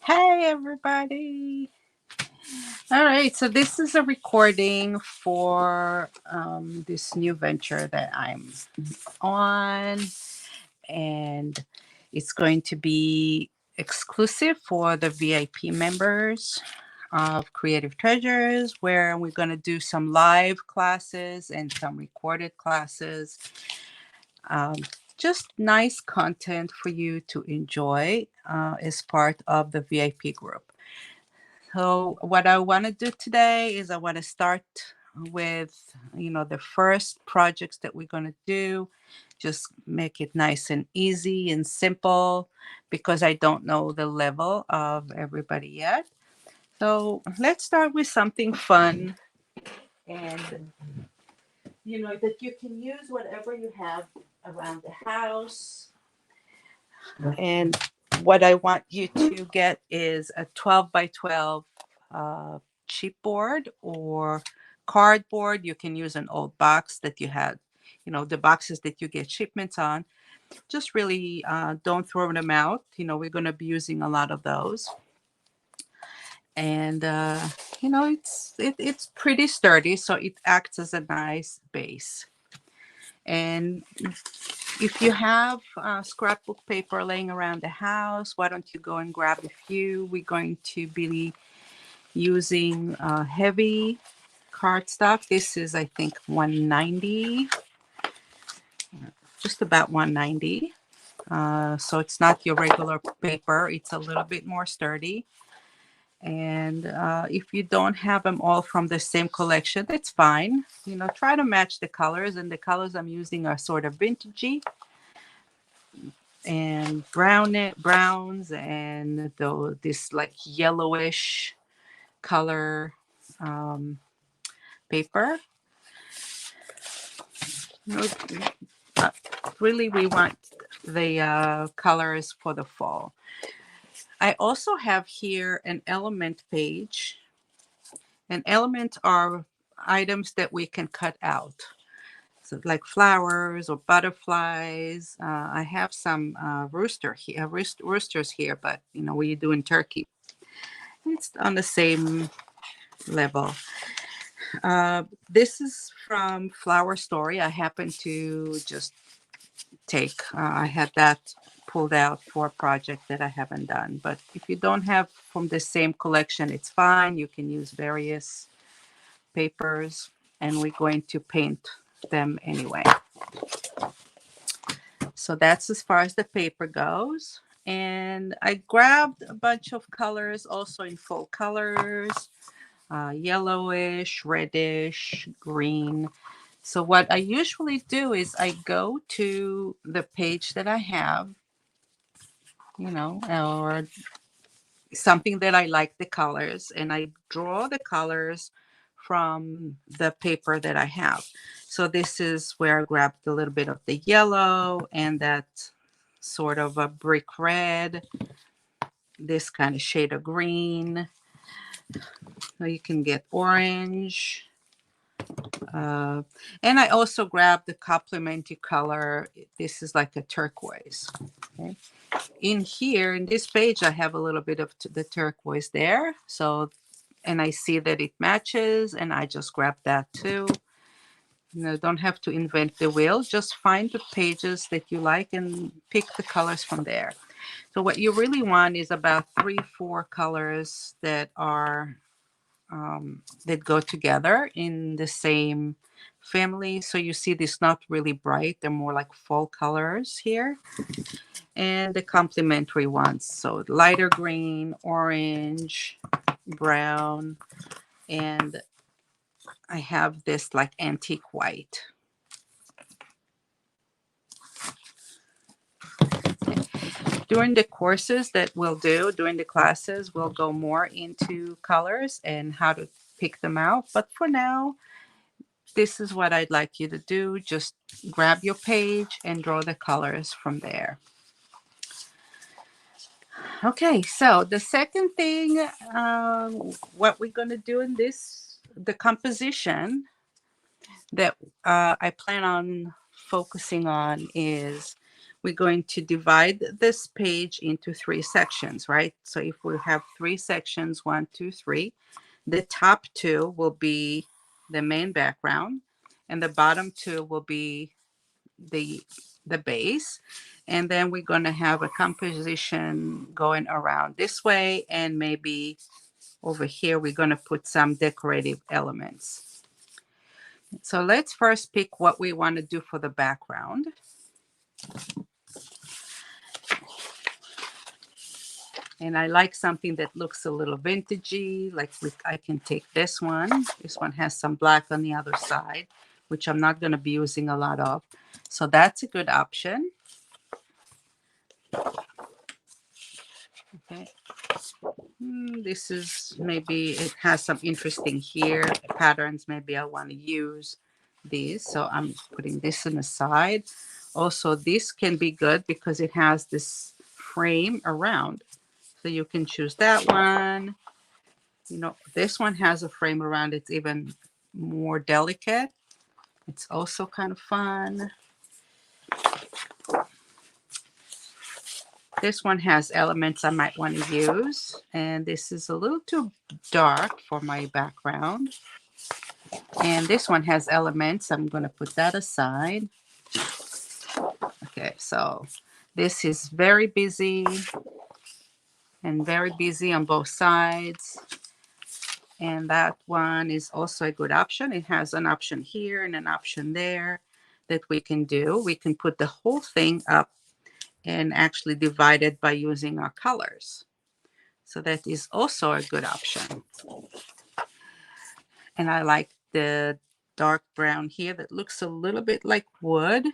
Hey, everybody. All right, so this is a recording for this new venture that I'm on, and it's going to be exclusive for the VIP members of Creative Treasures, where we're going to do some live classes and some recorded classes. Um, just nice content for you to enjoy as part of the VIP group. So what I want to do today is I want to start with, the first projects that we're going to do. Just make it nice and easy and simple because I don't know the level of everybody yet. So let's start with something fun and, that you can use whatever you have around the house. And what I want you to get is a 12 by 12 uh, chipboard or cardboard. You can use an old box that you had, the boxes that you get shipments on. Just really don't throw them out. We're going to be using a lot of those. And, it's pretty sturdy, so it acts as a nice base. And if you have scrapbook paper laying around the house, why don't you go and grab a few? We're going to be using heavy cardstock. This is, I think, 190, just about 190. So it's not your regular paper. It's a little bit more sturdy. And if you don't have them all from the same collection, that's fine. Try to match the colors. And the colors I'm using are sort of vintagey and browns and this like yellowish color um, paper. You know, uh, Really, we want the colors for the fall. I also have here an element page. And elements are items that we can cut out. So like flowers or butterflies. I have some roosters here, but we do in Turkey. It's on the same level. This is from Flower Story. I happen to just I had that pulled out for a project that I haven't done. But if you don't have from the same collection, it's fine. You can use various papers, and we're going to paint them anyway. So that's as far as the paper goes. And I grabbed a bunch of colors also in full colors, yellowish, reddish, green. So what I usually do is I go to the page that I have, or something that I like the colors, and I draw the colors from the paper that I have. So this is where I grabbed a little bit of the yellow and that sort of a brick red, this kind of shade of green. Now you can get orange. Uh, and I also grabbed the complementary color. This is like a turquoise. Okay. In here, in this page, I have a little bit of the turquoise there. So, and I see that it matches, and I just grab that too. Don't have to invent the wheel. Just find the pages that you like and pick the colors from there. So what you really want is about 3-4 colors that are that go together in the same family. So you see this not really bright. They're more like fall colors here. And the complementary ones. So lighter green, orange, brown, and I have this like antique white. During the courses that we'll do, during the classes, we'll go more into colors and how to pick them out. But for now, this is what I'd like you to do. Just grab your page and draw the colors from there. Okay, so the second thing, what we're going to do in the composition that I plan on focusing on is we're going to divide this page into 3 sections, right? So if we have 3 sections, 1, 2, 3, the top 2 will be the main background, and the bottom 2 will be the base. And then we're going to have a composition going around this way, and maybe over here we're going to put some decorative elements. So let's first pick what we want to do for the background. And I like something that looks a little vintagey. Like I can take this one. This one has some black on the other side, which I'm not going to be using a lot of. So that's a good option. Okay. This is, maybe it has some interesting here patterns. Maybe I want to use these. So I'm putting this on the side. Also, this can be good because it has this frame around. So you can choose that one. You know, this one has a frame around. It's even more delicate. It's also kind of fun. This one has elements I might want to use. And this is a little too dark for my background. And this one has elements. I'm going to put that aside. Okay, so this is very busy and very busy on both sides. And that one is also a good option. It has an option here and an option there that we can do. We can put the whole thing up and actually divide it by using our colors. So that is also a good option. And I like the dark brown here that looks a little bit like wood.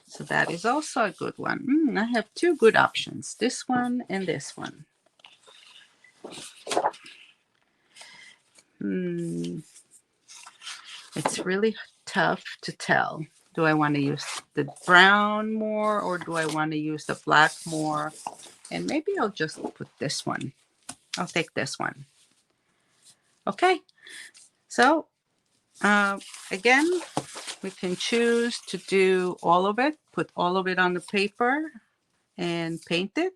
So that is also a good one. I have 2 good options, this one and this one. It's really tough to tell. Do I want to use the brown more, or do I want to use the black more? And maybe I'll just put this one. I'll take this one. Okay. So again, we can choose to do all of it, put all of it on the paper and paint it,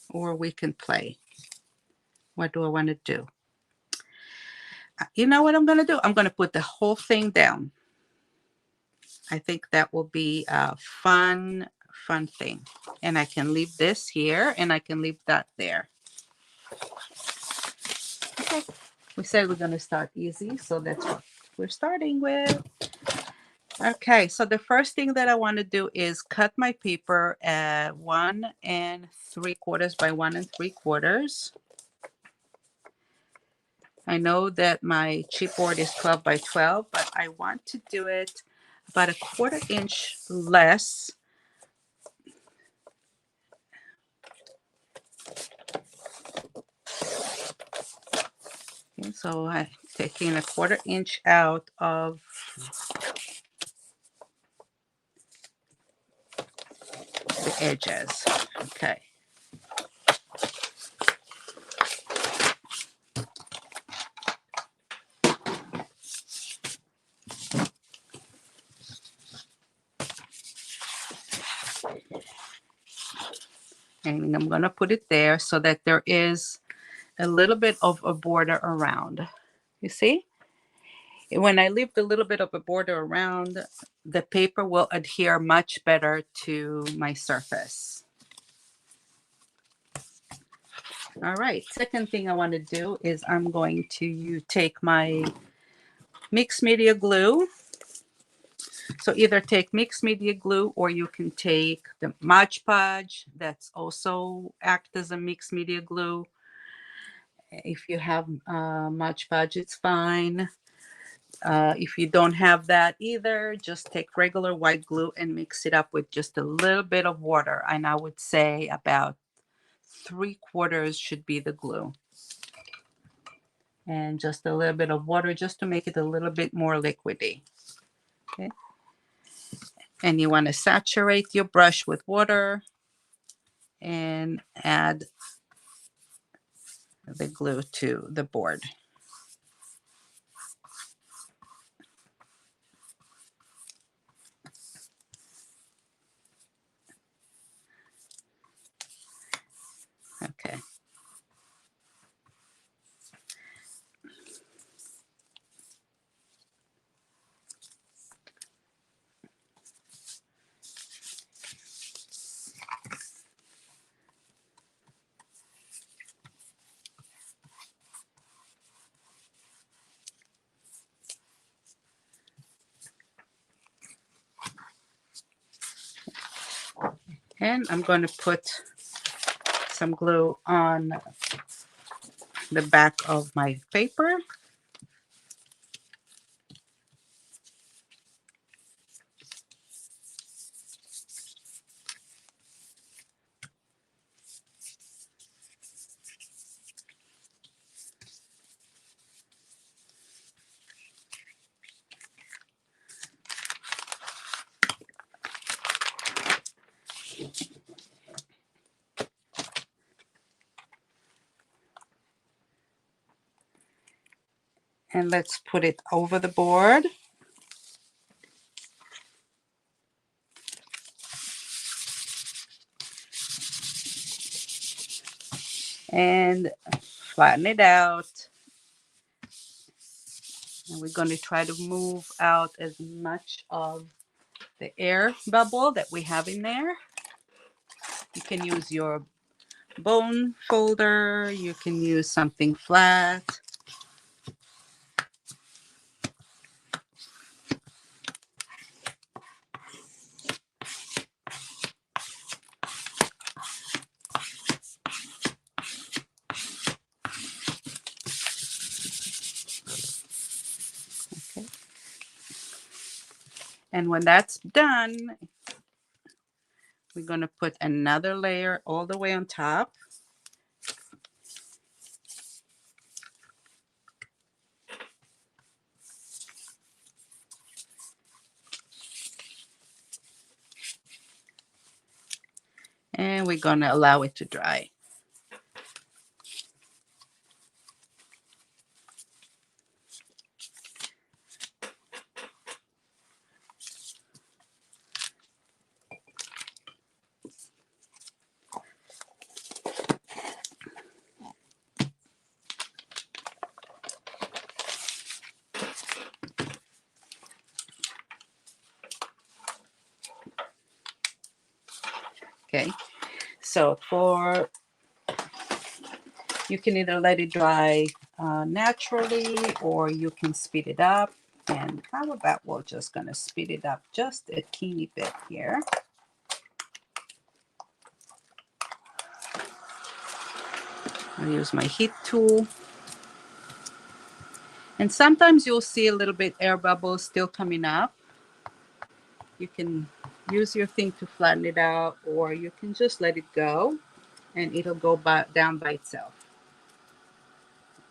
or we can play. What do I want to do? You know what I'm going to do? I'm going to put the whole thing down. I think that will be a fun thing. And I can leave this here and I can leave that there. Okay. We said we're going to start easy, so that's what we're starting with. Okay, so the first thing that I want to do is cut my paper at 1 3/4 by 1 3/4. I know that my chipboard is 12 by 12, but I want to do it about 1/4 inch less. Okay, so I'm taking 1/4 inch out of the edges. Okay. And I'm going to put it there so that there is a little bit of a border around. You see? When I leave a little bit of a border around, the paper will adhere much better to my surface. All right, second thing I want to do is I'm going to take my mixed media glue. So either take mixed media glue, or you can take the Mod Podge. That's also act as a mixed media glue. If you have Mod Podge, it's fine. If you don't have that either, just take regular white glue and mix it up with just a little bit of water. And I would say about 3/4 should be the glue. And just a little bit of water just to make it a little bit more liquidy. Okay. And you want to saturate your brush with water and add the glue to the board. And I'm going to put some glue on the back of my paper. And let's put it over the board. And flatten it out. And we're going to try to move out as much of the air bubble that we have in there. You can use your bone folder. You can use something flat. Okay. And when that's done, we're going to put another layer all the way on top. And we're going to allow it to dry. Okay, so you can either let it dry naturally, or you can speed it up. And how about we're just going to speed it up just a teeny bit here. I'll use my heat tool. And sometimes you'll see a little bit air bubbles still coming up. You can use your thing to flatten it out, or you can just let it go and it'll go down by itself.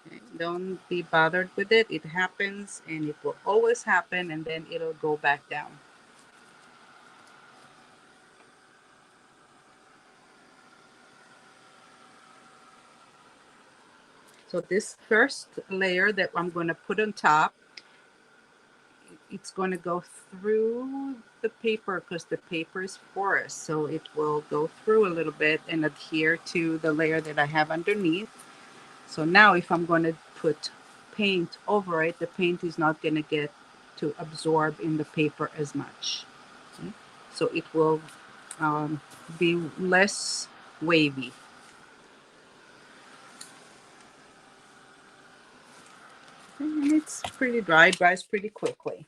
Okay? Don't be bothered with it. It happens, and it will always happen, and then it'll go back down. So this first layer that I'm going to put on top, it's going to go through the paper because the paper is porous. So it will go through a little bit and adhere to the layer that I have underneath. So now if I'm going to put paint over it, the paint is not going to get to absorb in the paper as much. Okay? So it will be less wavy. And it's pretty dry. It dries pretty quickly.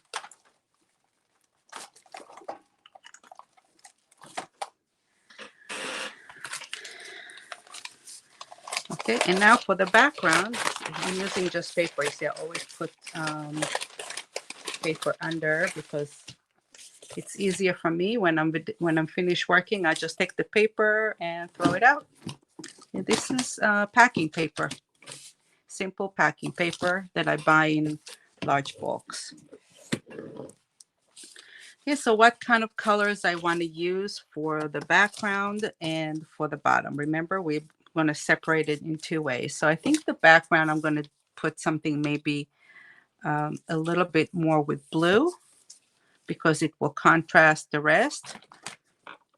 Okay, and now for the background, I'm using just paper. You see, I always put paper under because it's easier for me when I'm finished working. I just take the paper and throw it out. And this is packing paper, simple packing paper that I buy in large bulks. Okay, so what kind of colors I want to use for the background and for the bottom? Remember, we're going to separate it in two ways. So I think the background, I'm going to put something maybe a little bit more with blue because it will contrast the rest,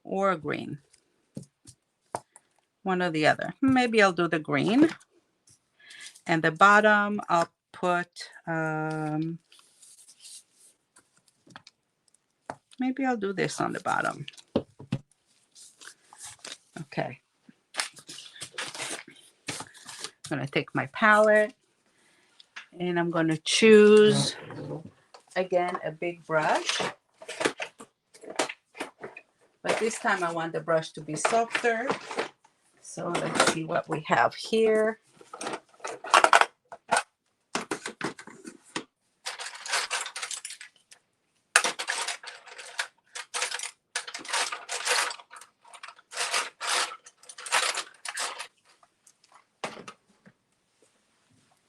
or green. One or the other. Maybe I'll do the green. And the bottom, I'll put, maybe I'll do this on the bottom. Okay. I'm going to take my palette and I'm going to choose, again, a big brush. But this time I want the brush to be softer. So let's see what we have here.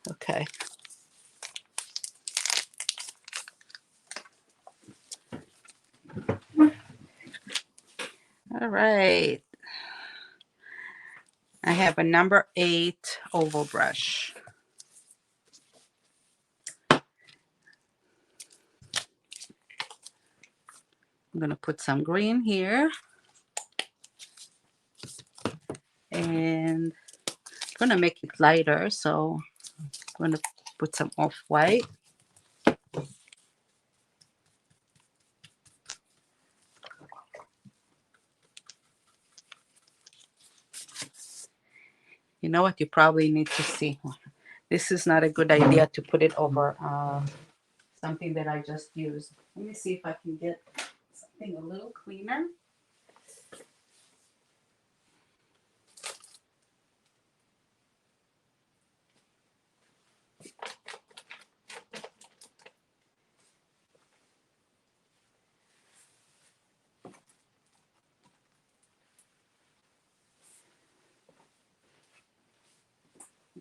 Okay. All right. I have a number 8 oval brush. I'm going to put some green here. And I'm going to make it lighter. So I'm going to put some off-white. You know what? You probably need to see. This is not a good idea to put it over something that I just used. Let me see if I can get something a little cleaner.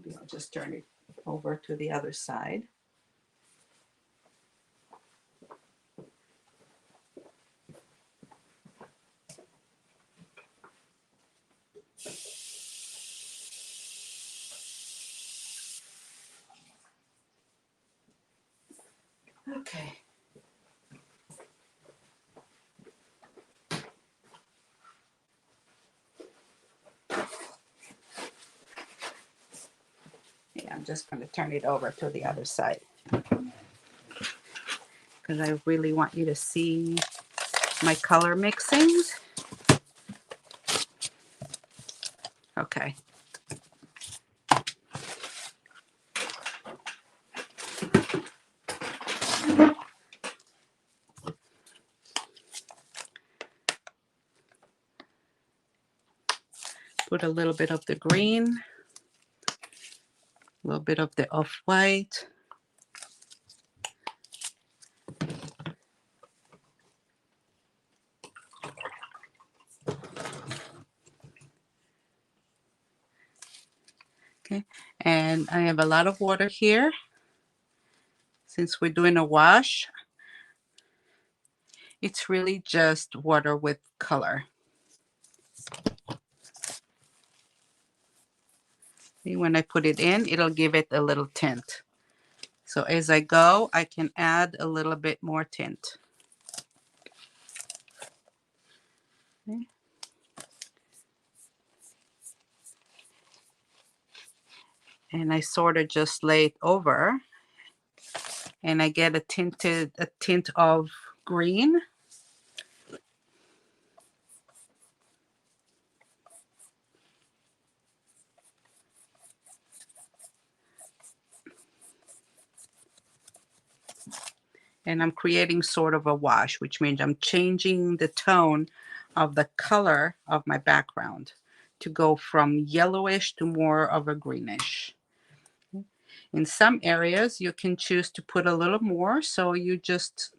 Maybe I'll just turn it over to the other side. Okay. Yeah, I'm just going to turn it over to the other side because I really want you to see my color mixings. Okay. Put a little bit of the green, a little bit of the off-white. Okay, and I have a lot of water here. Since we're doing a wash, it's really just water with color. See, when I put it in, it'll give it a little tint. So as I go, I can add a little bit more tint. Okay. And I sort of just lay it over, and I get a tint of green. And I'm creating sort of a wash, which means I'm changing the tone of the color of my background to go from yellowish to more of a greenish. In some areas, you can choose to put a little more, so you just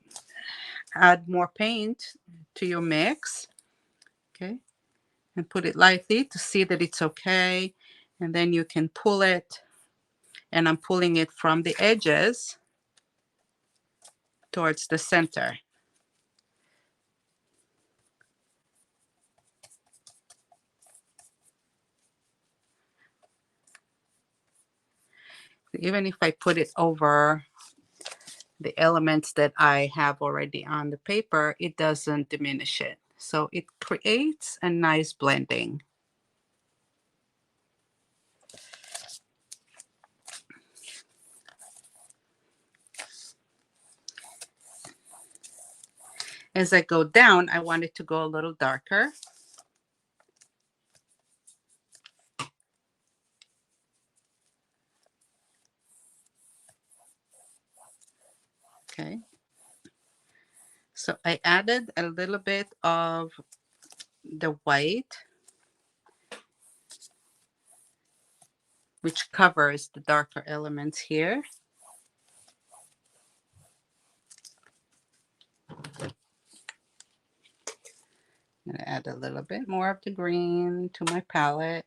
add more paint to your mix, okay, and put it lightly to see that it's okay, and then you can pull it, and I'm pulling it from the edges towards the center. Even if I put it over the elements that I have already on the paper, it doesn't diminish it. So it creates a nice blending. As I go down, I want it to go a little darker. Okay. So I added a little bit of the white, which covers the darker elements here. I'm going to add a little bit more of the green to my palette.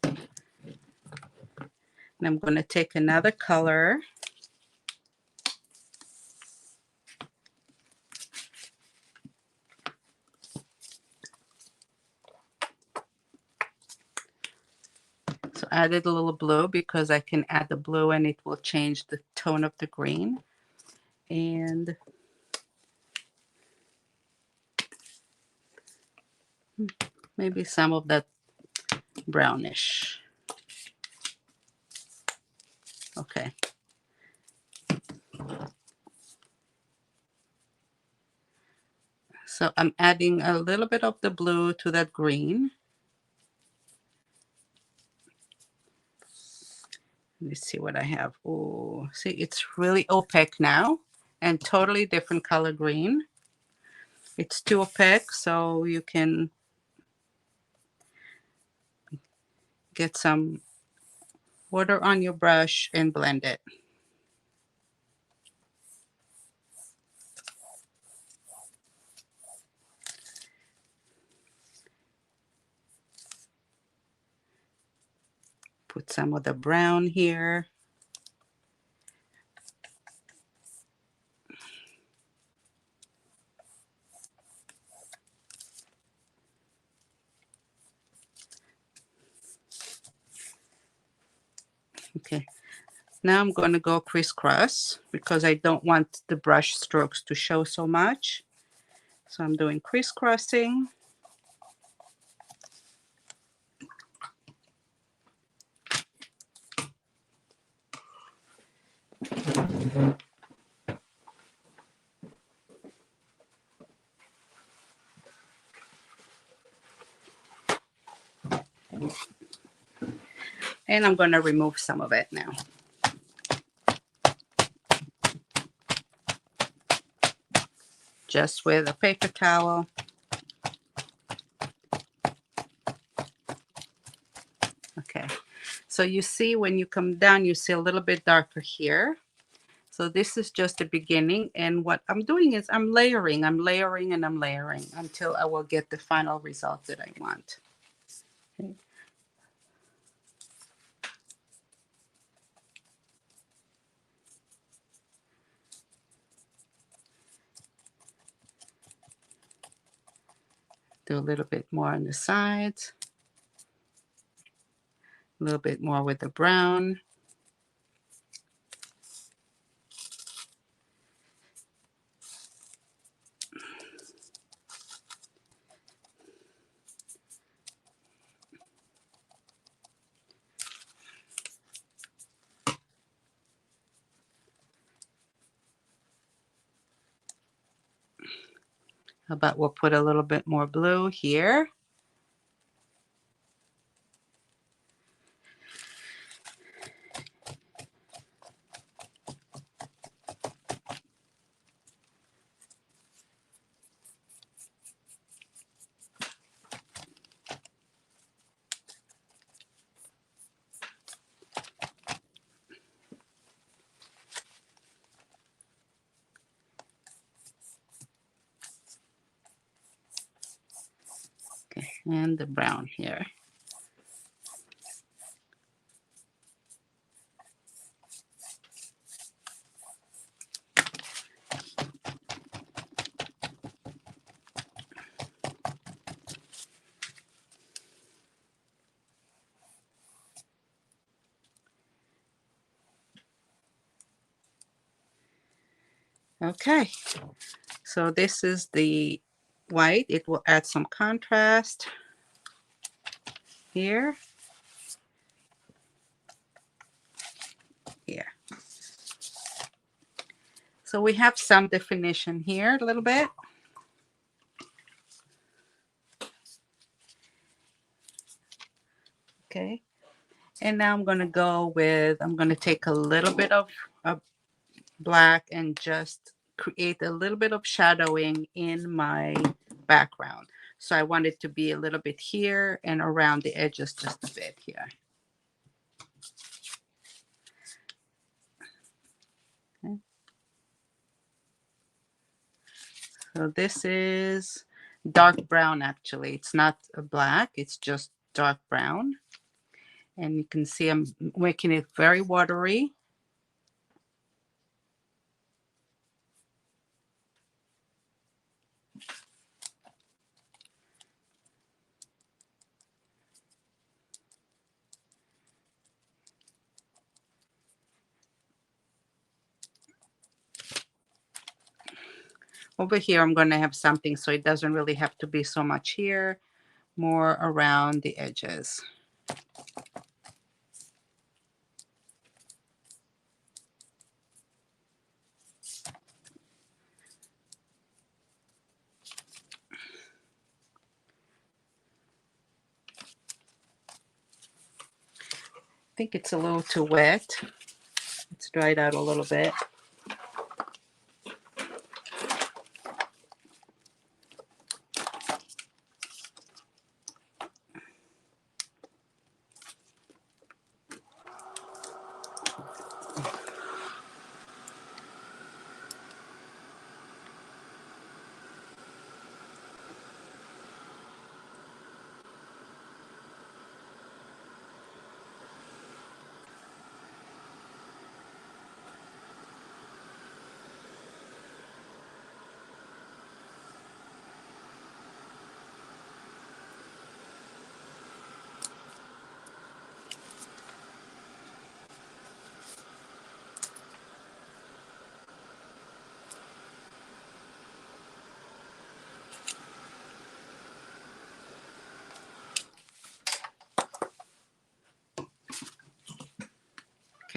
And I'm going to take another color. So added a little blue because I can add the blue and it will change the tone of the green. And maybe some of that brownish. Okay. So I'm adding a little bit of the blue to that green. Let me see what I have. Oh, see, it's really opaque now and totally different color green. It's too opaque, so you can get some water on your brush and blend it. Put some of the brown here. Okay, now I'm going to go crisscross because I don't want the brush strokes to show so much. So I'm doing crisscrossing. And I'm going to remove some of it now. Just with a paper towel. Okay, so you see when you come down, you see a little bit darker here. So this is just the beginning. And what I'm doing is I'm layering, and I'm layering until I will get the final result that I want. Okay. Do a little bit more on the sides. A little bit more with the brown. How about we'll put a little bit more blue here. Okay, and the brown here. Okay, so this is the white. It will add some contrast here. Here. So we have some definition here a little bit. Okay. And now I'm going to go with, I'm going to take a little bit of black and just create a little bit of shadowing in my background. So I want it to be a little bit here and around the edges just a bit here. Okay. So this is dark brown actually. It's not a black, it's just dark brown. And you can see I'm making it very watery. Over here, I'm going to have something so it doesn't really have to be so much here, more around the edges. I think it's a little too wet. Let's dry it out a little bit.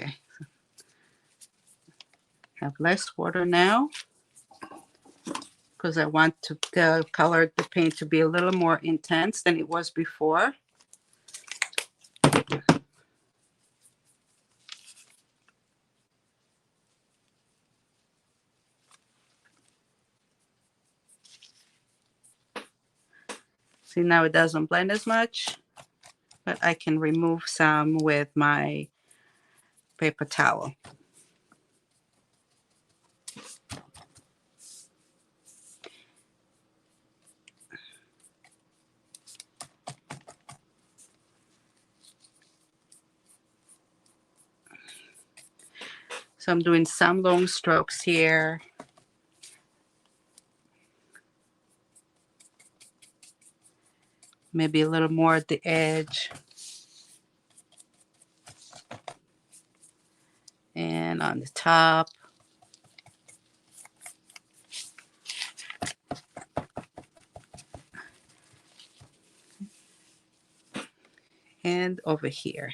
Okay. Have less water now because I want to color the paint to be a little more intense than it was before. See, now it doesn't blend as much, but I can remove some with my paper towel. So I'm doing some long strokes here. Maybe a little more at the edge. And on the top. And over here.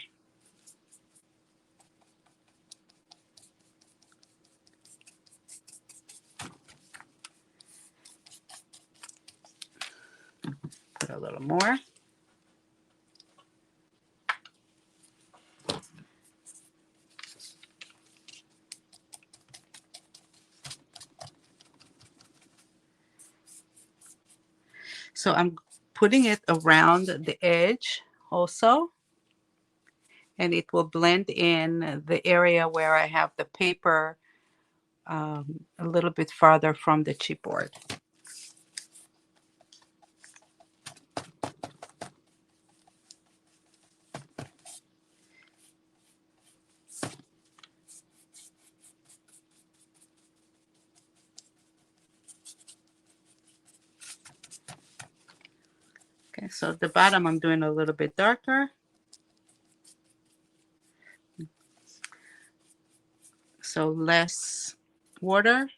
Put a little more. So I'm putting it around the edge also. And it will blend in the area where I have the paper a little bit farther from the chipboard. Okay, so at the bottom I'm doing a little bit darker. So less water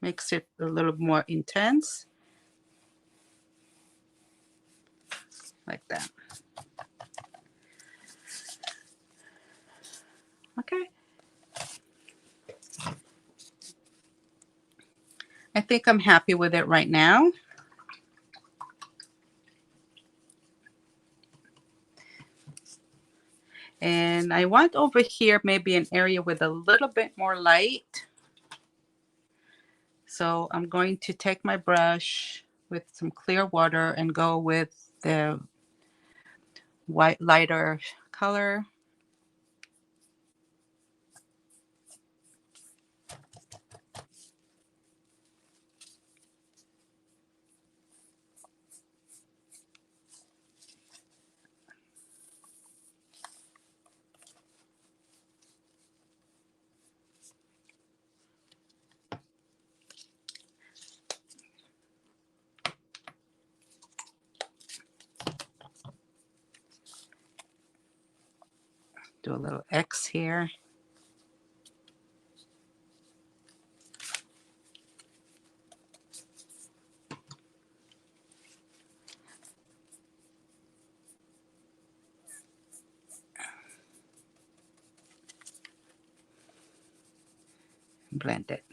makes it a little more intense. Like that. Okay. I think I'm happy with it right now. And I want over here maybe an area with a little bit more light. So I'm going to take my brush with some clear water and go with the white lighter color. Do a little X here. Blend it.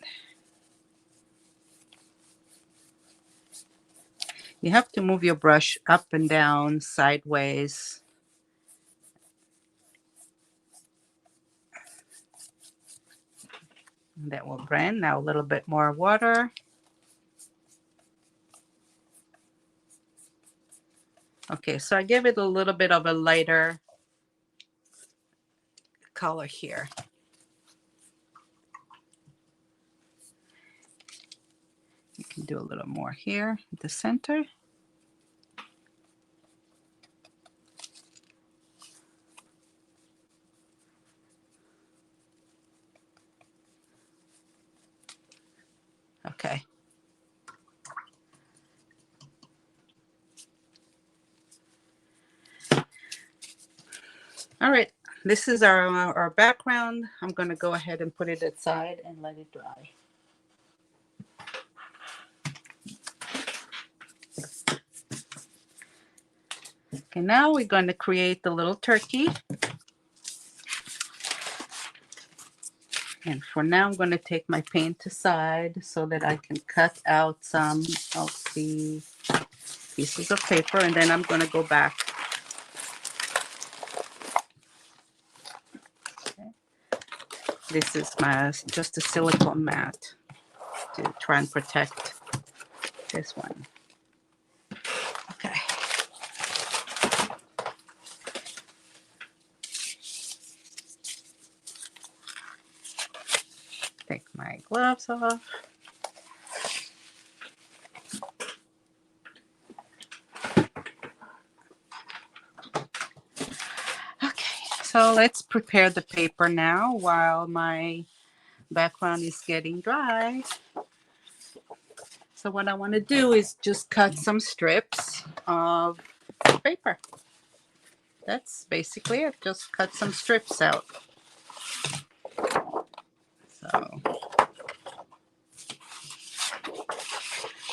You have to move your brush up and down, sideways. That will blend. Now a little bit more water. Okay, so I give it a little bit of a lighter color here. You can do a little more here at the center. Okay. All right, this is our background. I'm going to go ahead and put it aside and let it dry. Okay, now we're going to create the little turkey. And for now, I'm going to take my paint aside so that I can cut out some of the pieces of paper, and then I'm going to go back. Okay. This is just a silicone mat to try and protect this one. Okay. Take my gloves off. Okay, so let's prepare the paper now while my background is getting dry. So what I want to do is just cut some strips of paper. That's basically it. Just cut some strips out. So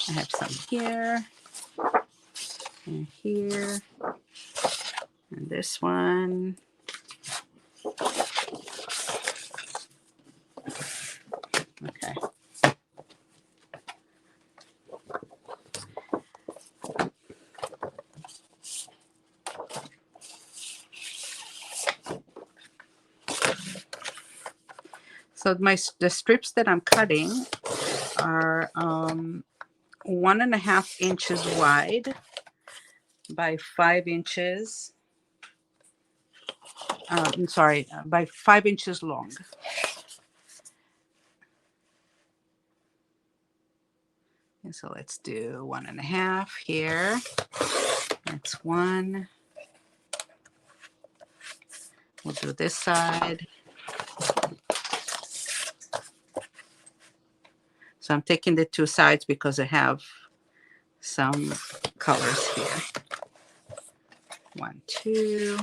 I have some here and here and this one. Okay. So the strips that I'm cutting are 1.5 inches wide by 5 inches. I'm sorry, by 5 inches long. And so let's do 1.5 here. That's one. We'll do this side. So I'm taking the two sides because I have some colors here. 1, 2.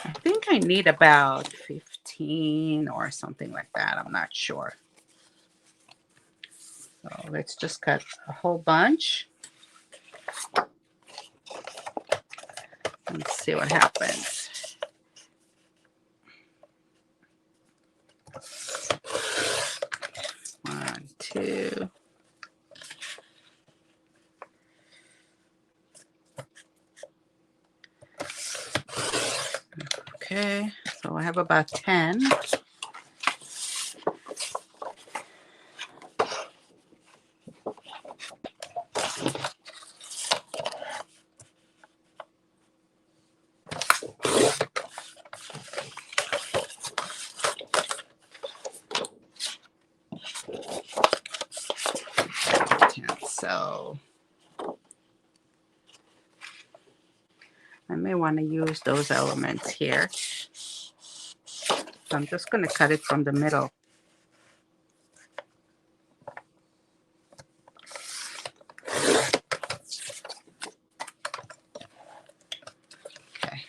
I think I need about 15 or something like that. I'm not sure. So let's just cut a whole bunch. Let's see what happens. One, two. Okay, so So I have about 10. So I may want to use those elements here. So I'm just going to cut it from the middle. Okay.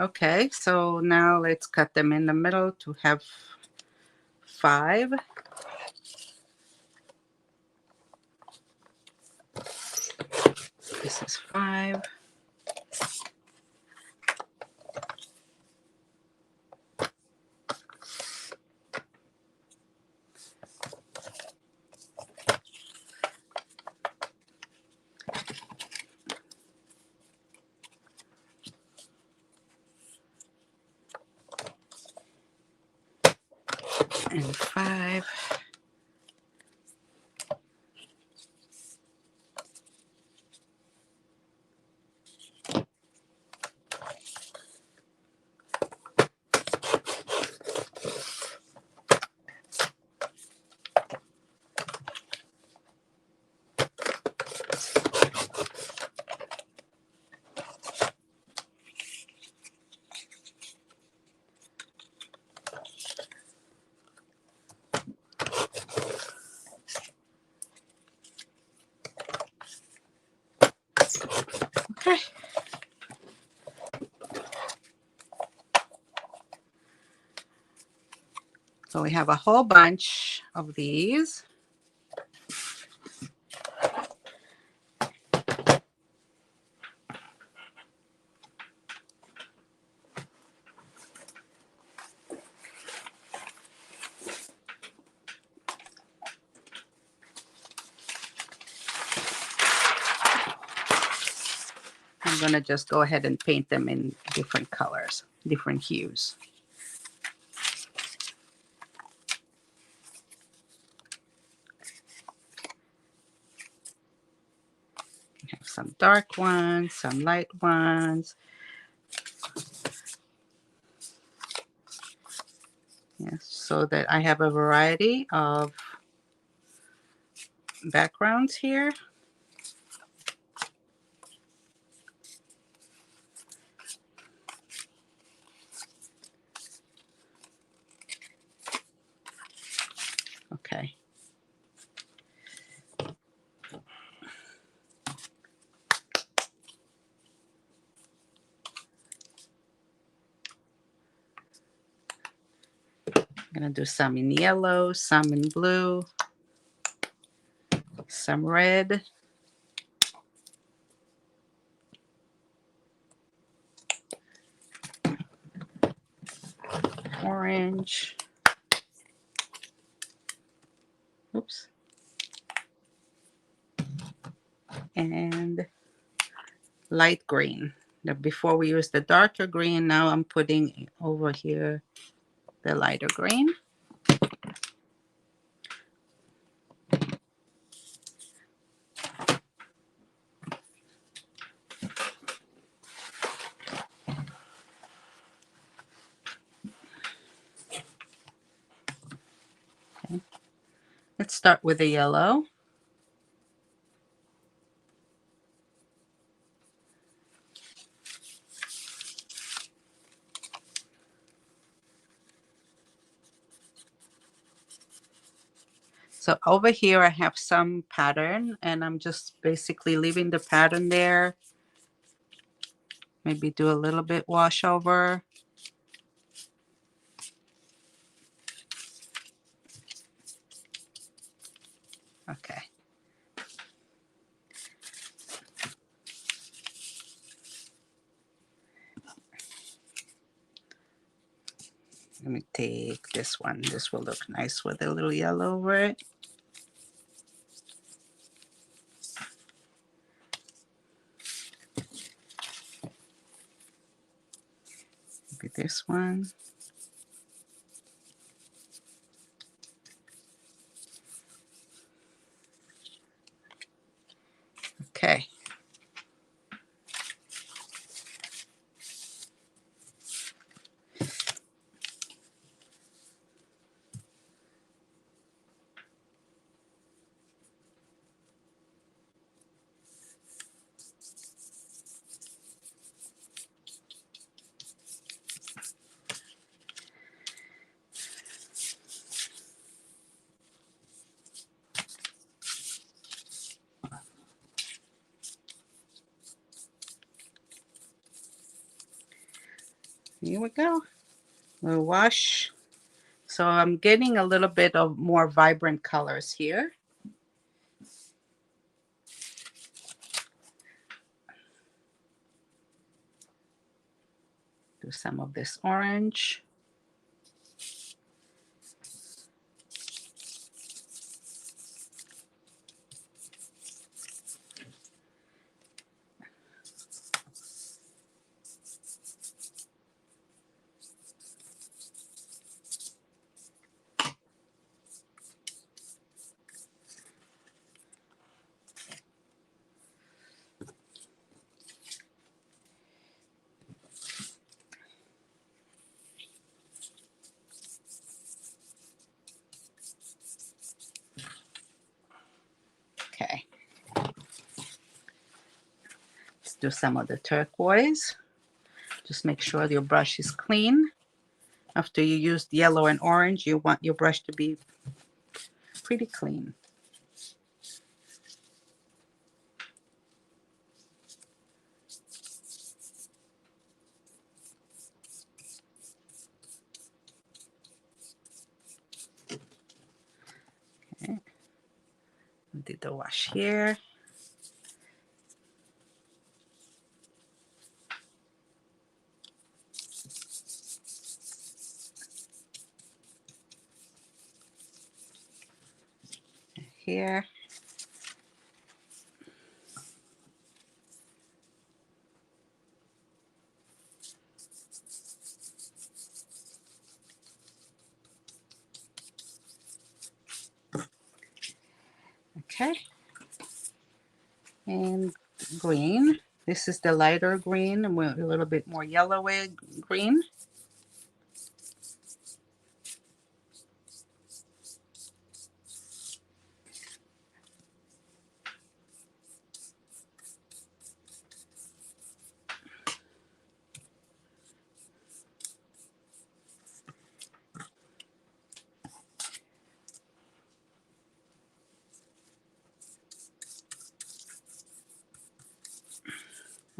Okay, so now let's cut them in the middle to have 5. This is 5. And 5. Okay. So we have a whole bunch of these. I'm going to just go ahead and paint them in different colors, different hues. We have some dark ones, some light ones. Yes, so that I have a variety of backgrounds here. Okay. I'm going to do some in yellow, some in blue, some red. Orange. Oops. And light green. Now, before we use the darker green, now I'm putting over here the lighter green. Okay. Let's start with the yellow. So So over here I have some pattern, and I'm just basically leaving the pattern there. Maybe do a little bit wash over. Okay. Let me take this one. This will look nice with a little yellow over it. Maybe this one. Okay. Here we go. We'll wash. So I'm getting a little bit of more vibrant colors here. Do some of this orange. Okay. Let's do some of the turquoise. Just make sure your brush is clean. After you use yellow and orange, you want your brush to be pretty clean. Okay. Did the wash here. Here. Okay. And green. This is the lighter green, and a little bit more yellowy green.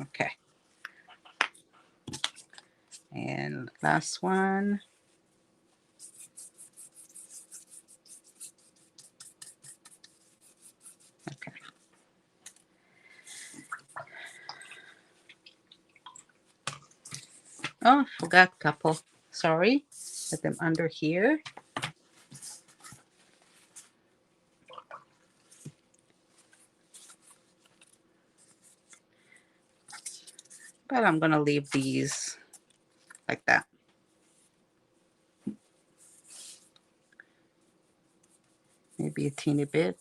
Okay. And last one. Okay. Oh, forgot a couple. Sorry. Put them under here. But I'm going to leave these like that. Maybe a teeny bit.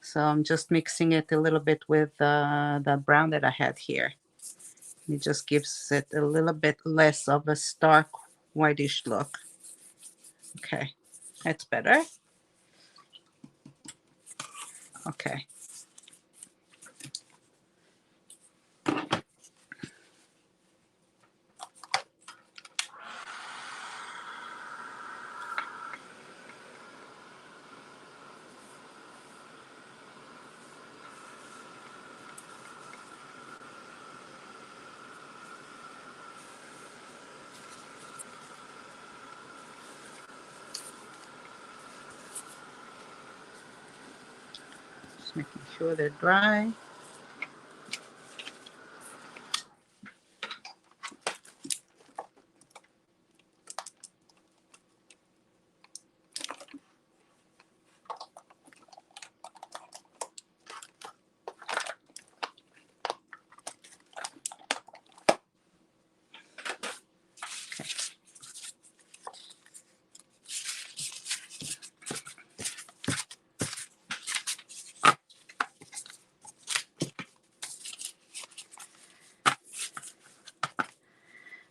So I'm just mixing it a little bit with the brown that I had here. It just gives it a little bit less of a stark whitish look. Okay, that's better. Okay. Just making sure they're dry.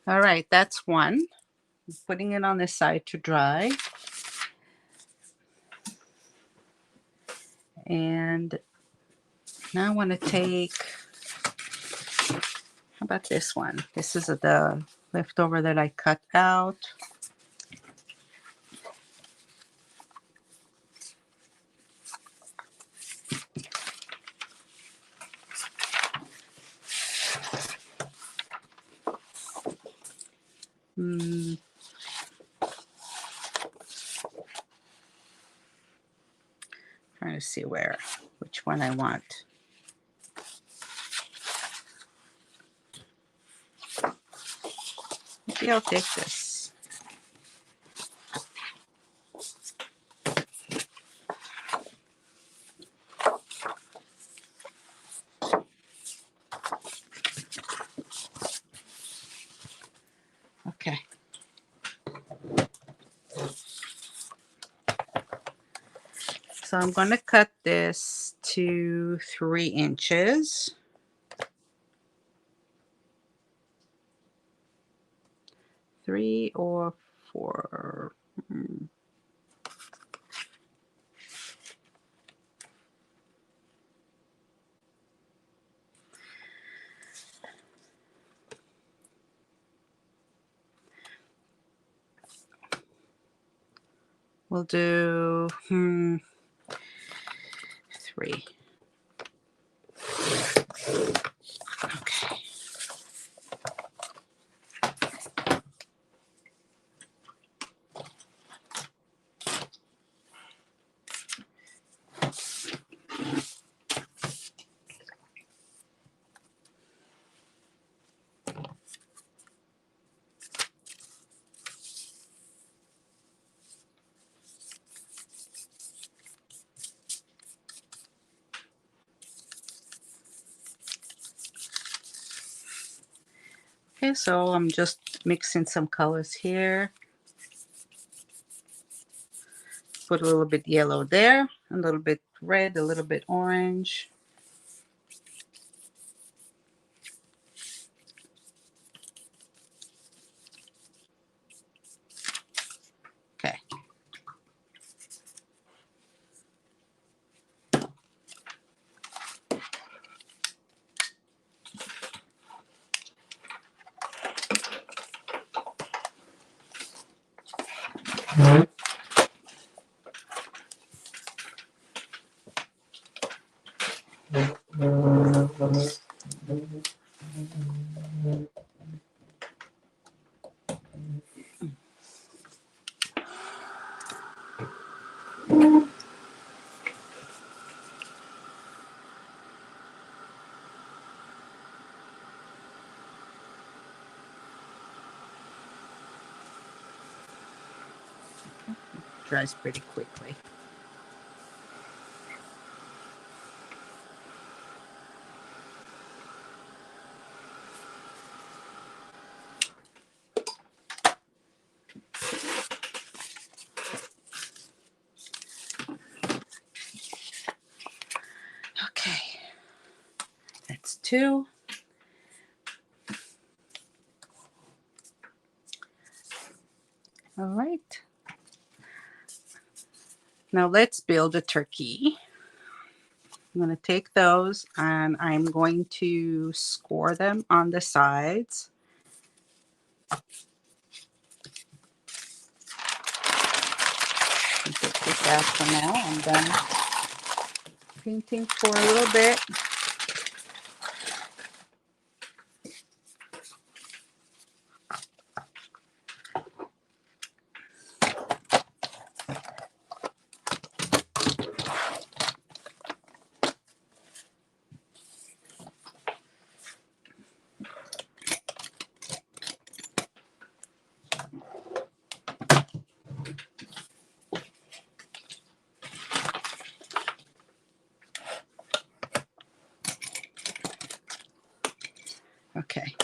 All right, that's one. I'm putting it on the side to dry. And now I want to take, how about this one? This is the leftover that I cut out. Trying to see which one I want. Maybe I'll take this. Okay. So I'm going to cut this to 3 inches. 3 or 4. We'll do 3. Okay. Okay, so I'm just mixing some colors here. Put a little bit yellow there, a little bit red, a little bit orange. Okay. Dries pretty quickly. Okay. That's 2. All right. Now let's build a turkey. I'm going to take those and I'm going to score them on the sides. Take this out for now. I'm done painting for a little bit. Okay.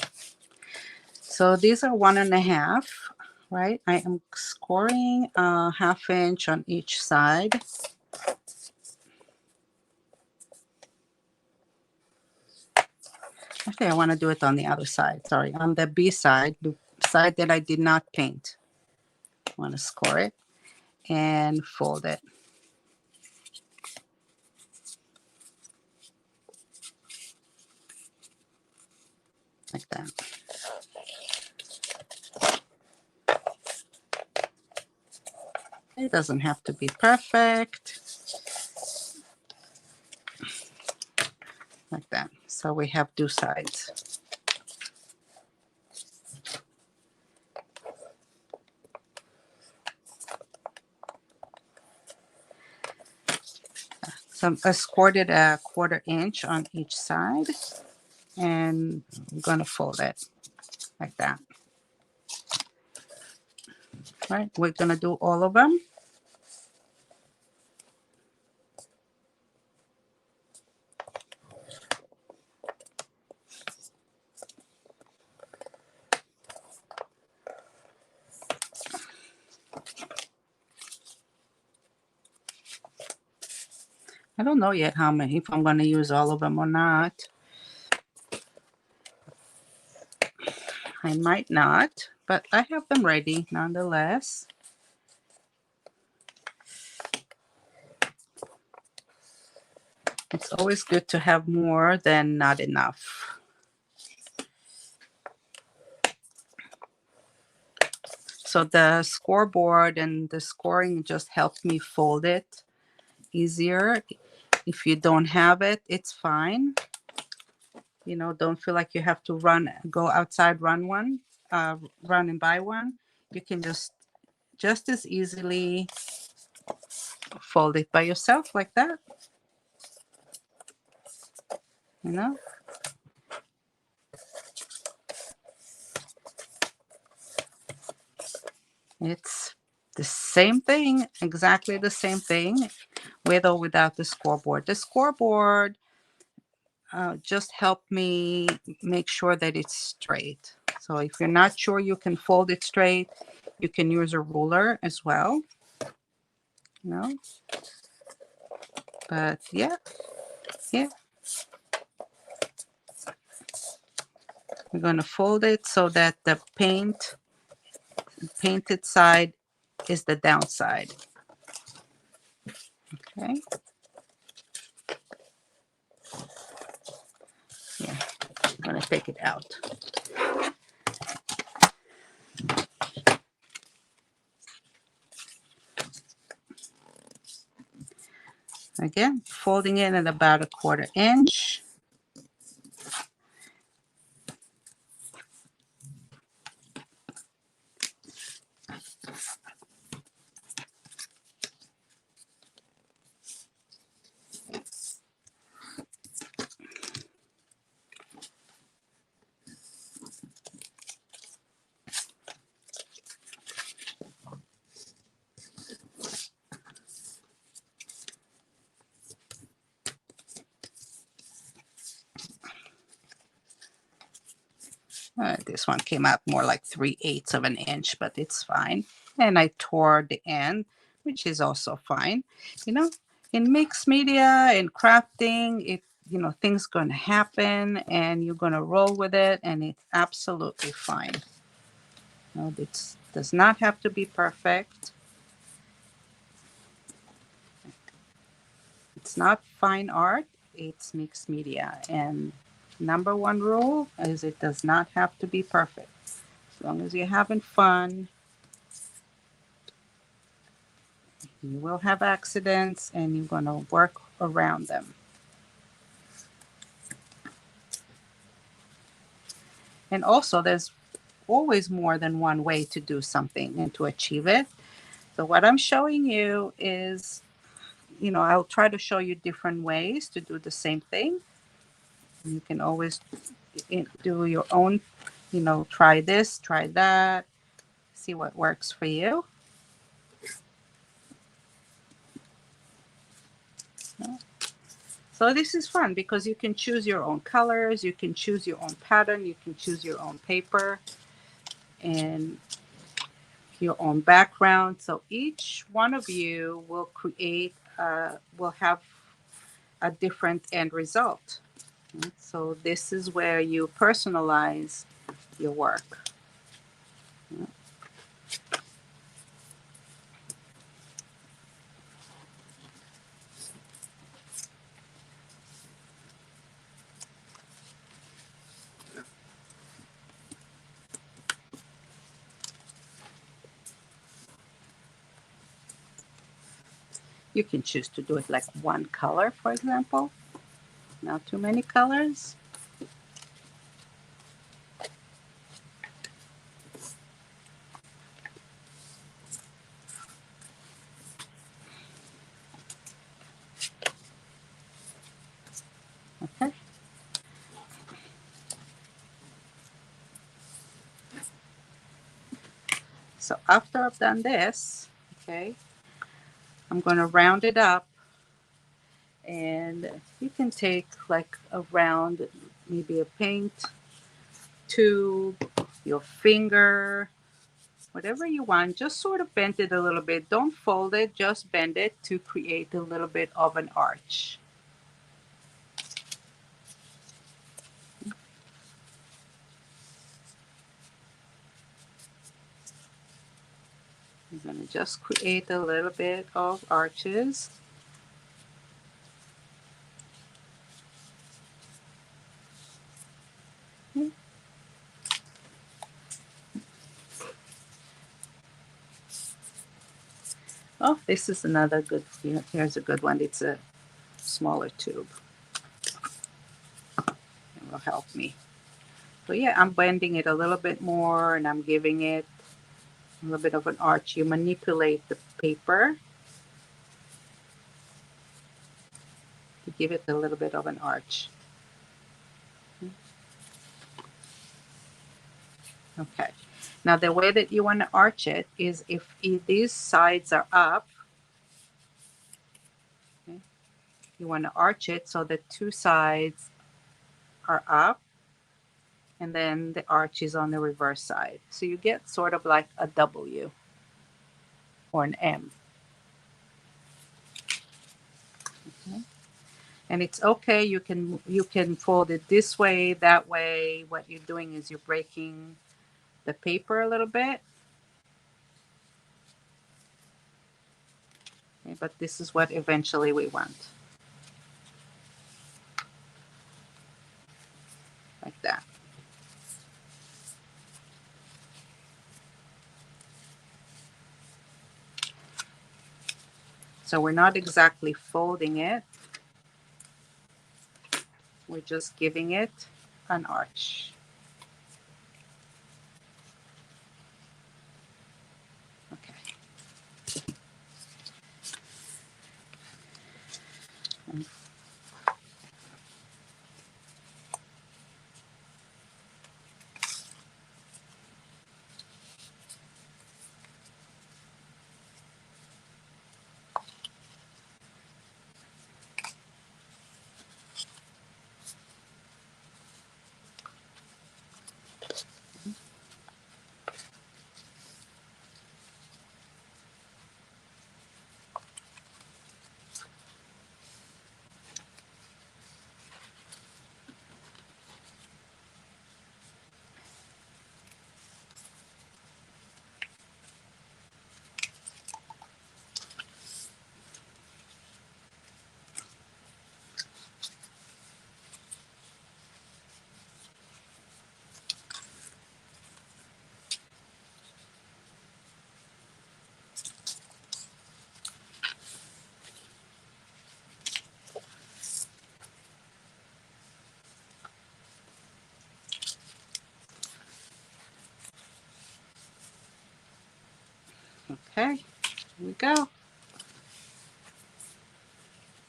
So these are 1.5, right? I am scoring a 1/2 inch on each side. Actually, I want to do it on the other side. Sorry, on the B side, the side that I did not paint. I want to score it and fold it. Like that. It doesn't have to be perfect. Like that. So we have 2 sides. So I scored it a 1/4 inch on each side, and I'm going to fold it like that. Right, we're going to do all of them. I don't know yet how many, if I'm going to use all of them or not. I might not, but I have them ready nonetheless. It's always good to have more than not enough. So the scoreboard and the scoring just helped me fold it easier. If you don't have it, it's fine. You know, don't feel like you have to go outside, run and buy one. You can just as easily fold it by yourself like that. You know? It's the same thing, exactly the same thing, with or without the scoreboard. The scoreboard just helped me make sure that it's straight. So if you're not sure you can fold it straight, you can use a ruler as well. You know? But yeah. We're going to fold it so that the painted side is the downside. Okay. Yeah, I'm going to take it out. Again, folding it at about a 1/4 inch. This one came out more like 3/8 of an inch, but it's fine. And I tore the end, which is also fine. You know, in mixed media, in crafting, things going to happen and you're going to roll with it, and it's absolutely fine. It does not have to be perfect. It's not fine art, it's mixed media. And number one rule is it does not have to be perfect. As long as you're having fun, you will have accidents and you're going to work around them. And also, there's always more than one way to do something and to achieve it. So what I'm showing you is, I'll try to show you different ways to do the same thing. You can always do your own, try this, try that, see what works for you. So this is fun because you can choose your own colors, you can choose your own pattern, you can choose your own paper and your own background. So each one of you will will have a different end result. So this is where you personalize your work. You can choose to do it like one color, for example. Not too many colors. Okay. So after I've done this, okay, I'm going to round it up, and you can take like a round, maybe a paint tube, your finger, whatever you want. Just sort of bend it a little bit. Don't fold it, just bend it to create a little bit of an arch. I'm going to just create a little bit of arches. Oh, this is another good, here's a good one. It's a smaller tube. It will help me. So yeah, I'm bending it a little bit more and I'm giving it a little bit of an arch. You manipulate the paper to give it a little bit of an arch. Okay. Now the way that you want to arch it is if these sides are up, okay, you want to arch it so the two sides are up and then the arch is on the reverse side. So you get sort of like a W or an M. Okay. And it's okay, you can fold it this way, that way. What you're doing is you're breaking the paper a little bit. Okay, but this is what eventually we want. Like that. So we're not exactly folding it. We're just giving it an arch. Okay. Okay, here we go.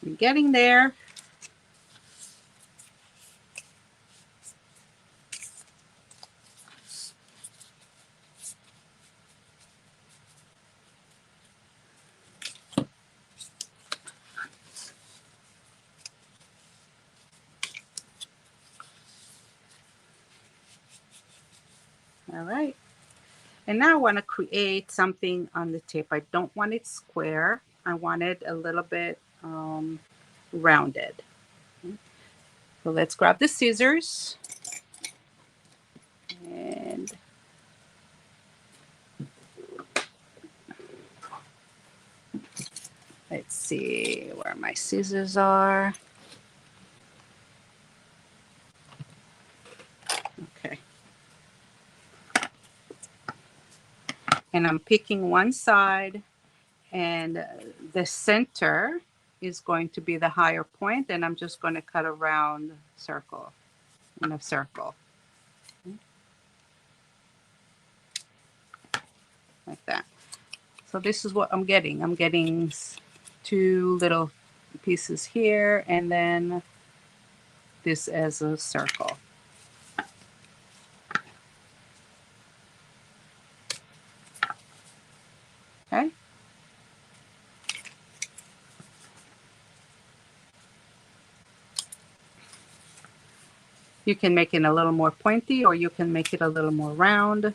We're getting there. All right. And now I want to create something on the tip. I don't want it square. I want it a little bit rounded. So let's grab the scissors and let's see where my scissors are. Okay. And I'm picking one side, and the center is going to be the higher point, and I'm just going to cut a round circle in a circle like that. So this is what I'm getting. I'm getting two little pieces here, and then this as a circle. Okay. You can make it a little more pointy, or you can make it a little more round.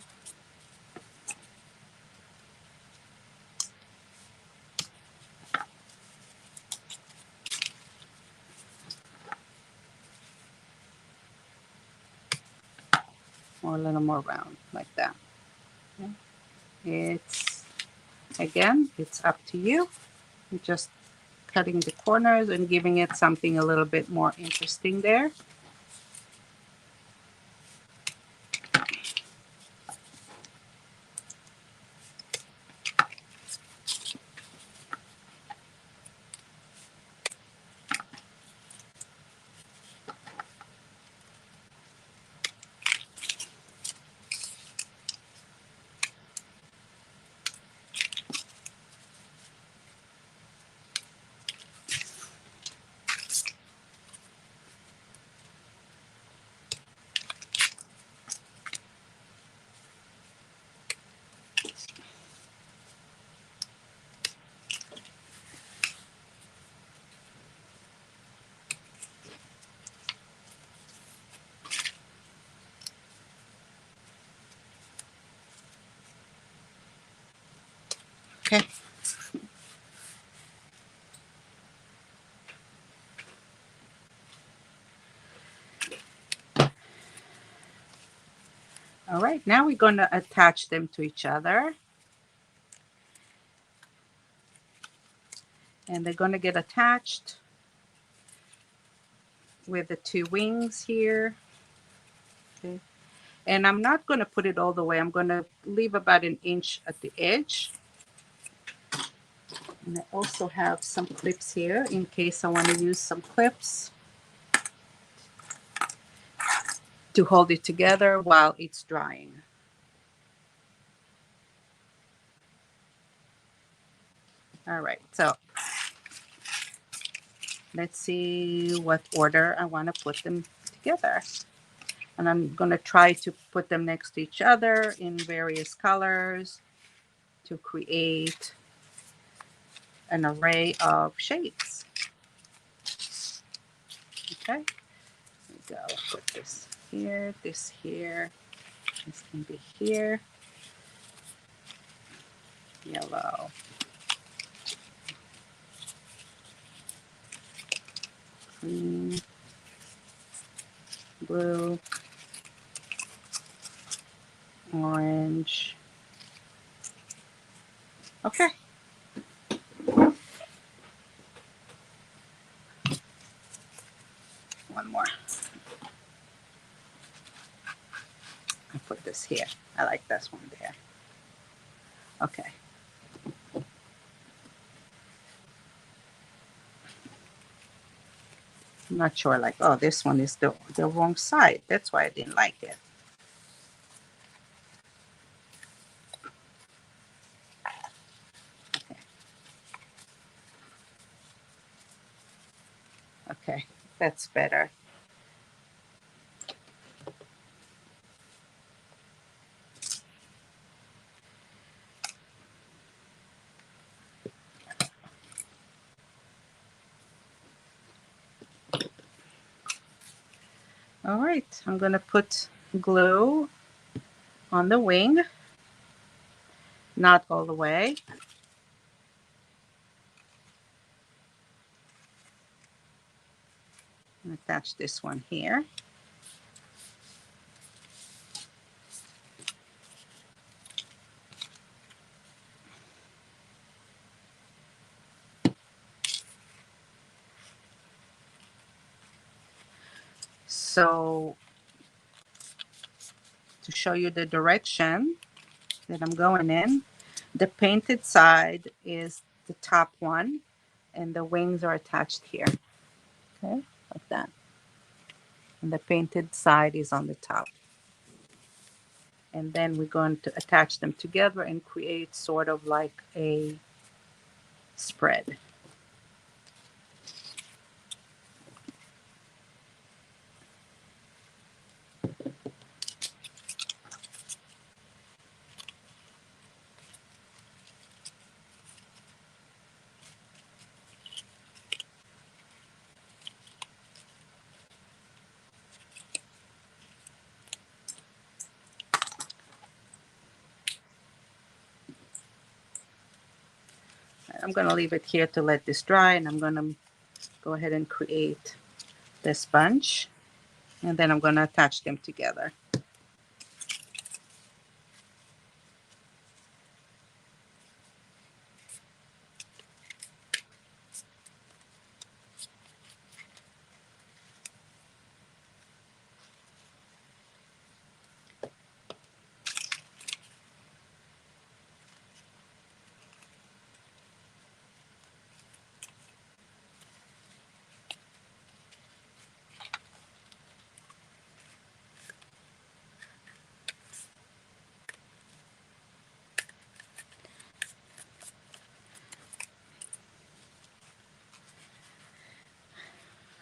Or a little more round like that. Okay. It's, again, it's up to you. You're just cutting the corners and giving it something a little bit more interesting there. Okay. All right, now we're going to attach them to each other. And they're going to get attached with the two wings here. Okay. And I'm not going to put it all the way. I'm going to leave about an inch at the edge. And I also have some clips here in case I want to use some clips to hold it together while it's drying. All right, so let's see what order I want to put them together. And I'm going to try to put them next to each other in various colors to create an array of shapes. Okay, here we go. Put this here, this can be here. Yellow. Green. Blue. Orange. Okay. One more. I'll put this here. I like this one there. Okay. I'm not sure, like, oh, this one is the wrong side. That's why I didn't like it. Okay. Okay, that's better. All right, I'm gonna put glue on the wing, not all the way. Attach this one here. So to show you the direction that I'm going in, the painted side is the top one and the wings are attached here. Okay, like that. And the painted side is on the top. And then we're going to attach them together and create sort of like a spread. I'm going to leave it here to let this dry, and I'm going to go ahead and create this bunch, and then I'm going to attach them together.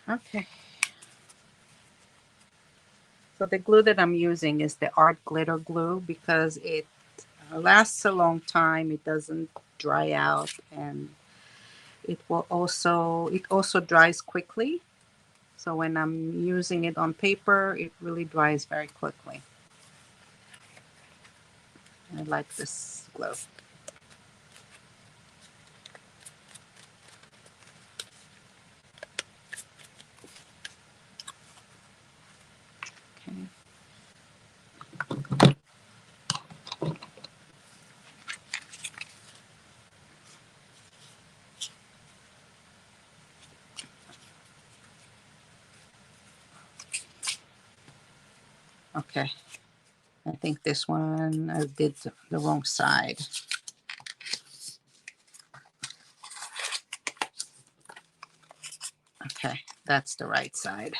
Okay. So the glue that I'm using is the Art Glitter glue because it lasts a long time. It doesn't dry out, and it also dries quickly. So when I'm using it on paper, it really dries very quickly. I like this glue. Okay. Okay. I think this one I did the wrong side. Okay, that's the right side.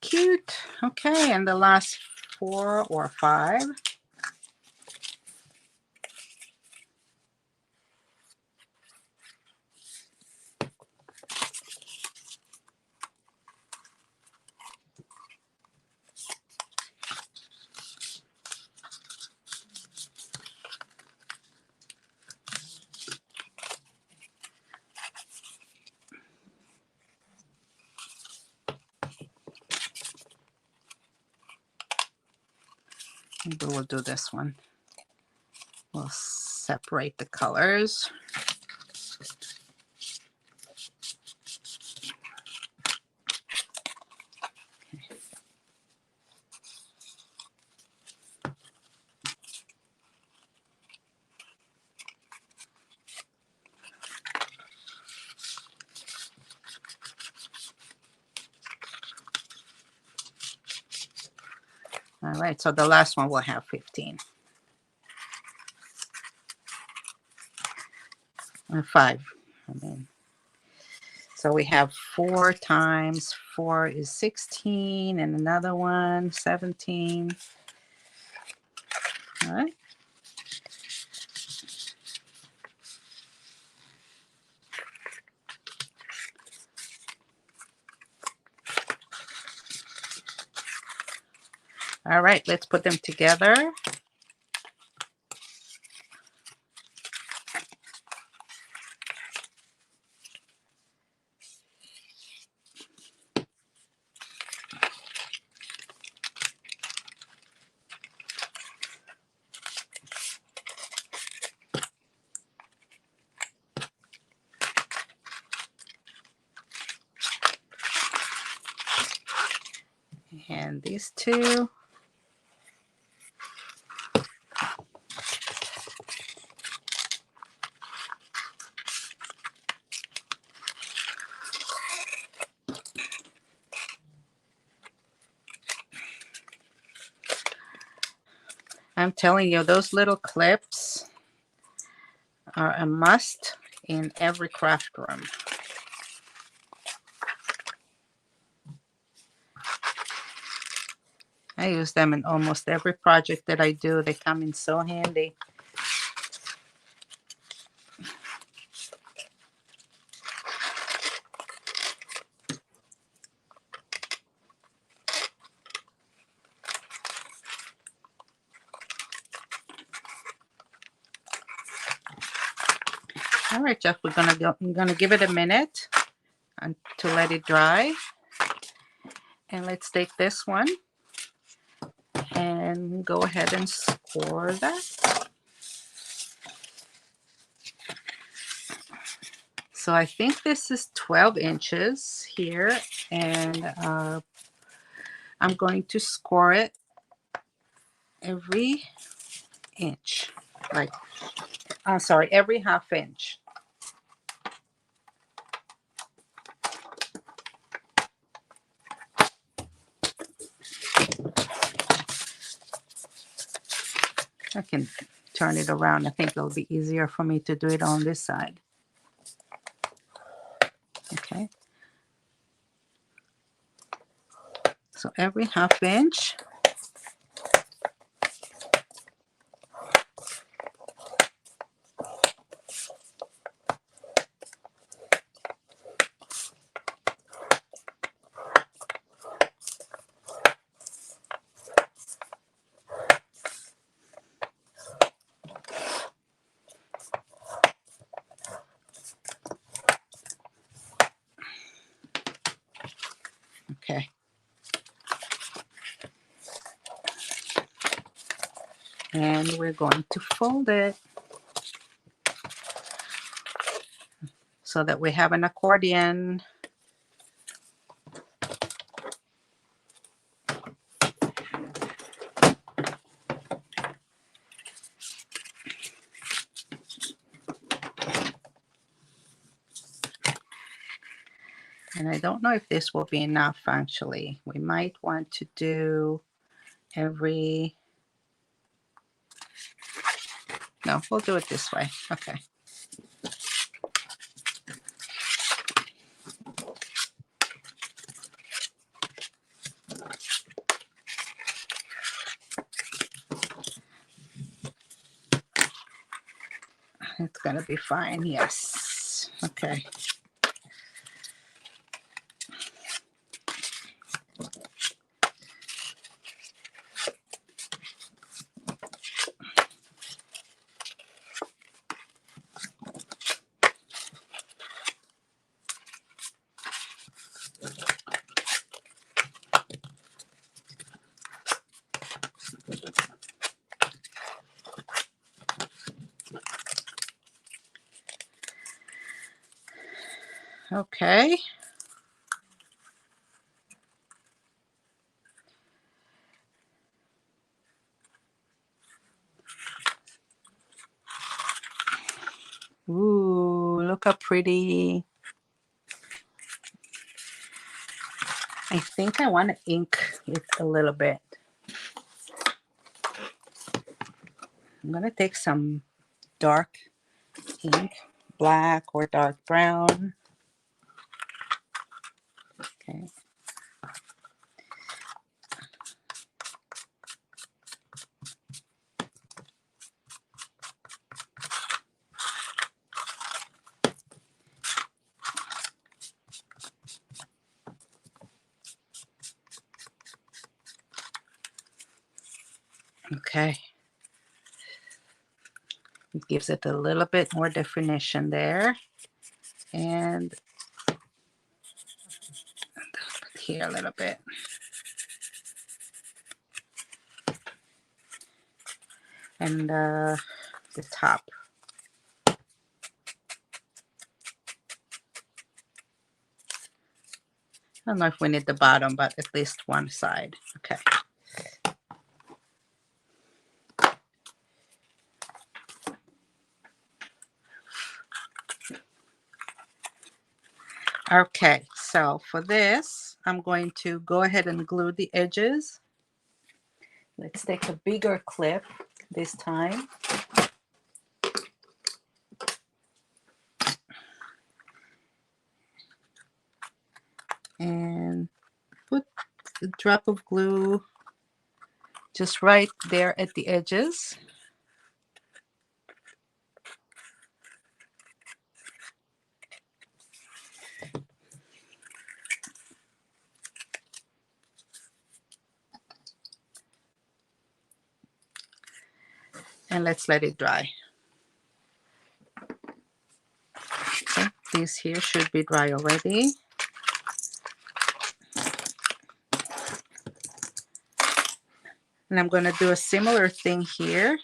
Cute. Okay, and the last 4 or 5. Maybe we'll do this one. We'll separate the colors. All right, so the last one will have 15. 5. I mean, so we have 4 times 4 is 16, and another one 17. All right. All right, let's put them together. And these two. I'm telling you, those little clips are a must in every craft room. I use them in almost every project that I do. They come in so handy. All right, Jeff, I'm gonna give it a minute to let it dry. And let's take this one and go ahead and score that. So I think this is 12 inches here, and I'm going to score it every inch, like, I'm sorry, every half inch. I can turn it around. I think it'll be easier for me to do it on this side. Okay. So every half inch. Okay. And we're going to fold it so that we have an accordion. And I don't know if this will be enough, actually. We might want to do every... No, we'll do it this way. Okay. It's going to be fine. Yes. Okay. Okay. Ooh, look how pretty. I think I want to ink it a little bit. I'm going to take some dark ink, black or dark brown. Okay. Okay. It gives it a little bit more definition there. And here a little bit. And the top. I don't know if we need the bottom, but at least one side. Okay. Okay, so for this, I'm going to go ahead and glue the edges. Let's take a bigger clip this time. And put a drop of glue just right there at the edges. And let's let it dry. Okay, this here should be dry already. And I'm going to do a similar thing here.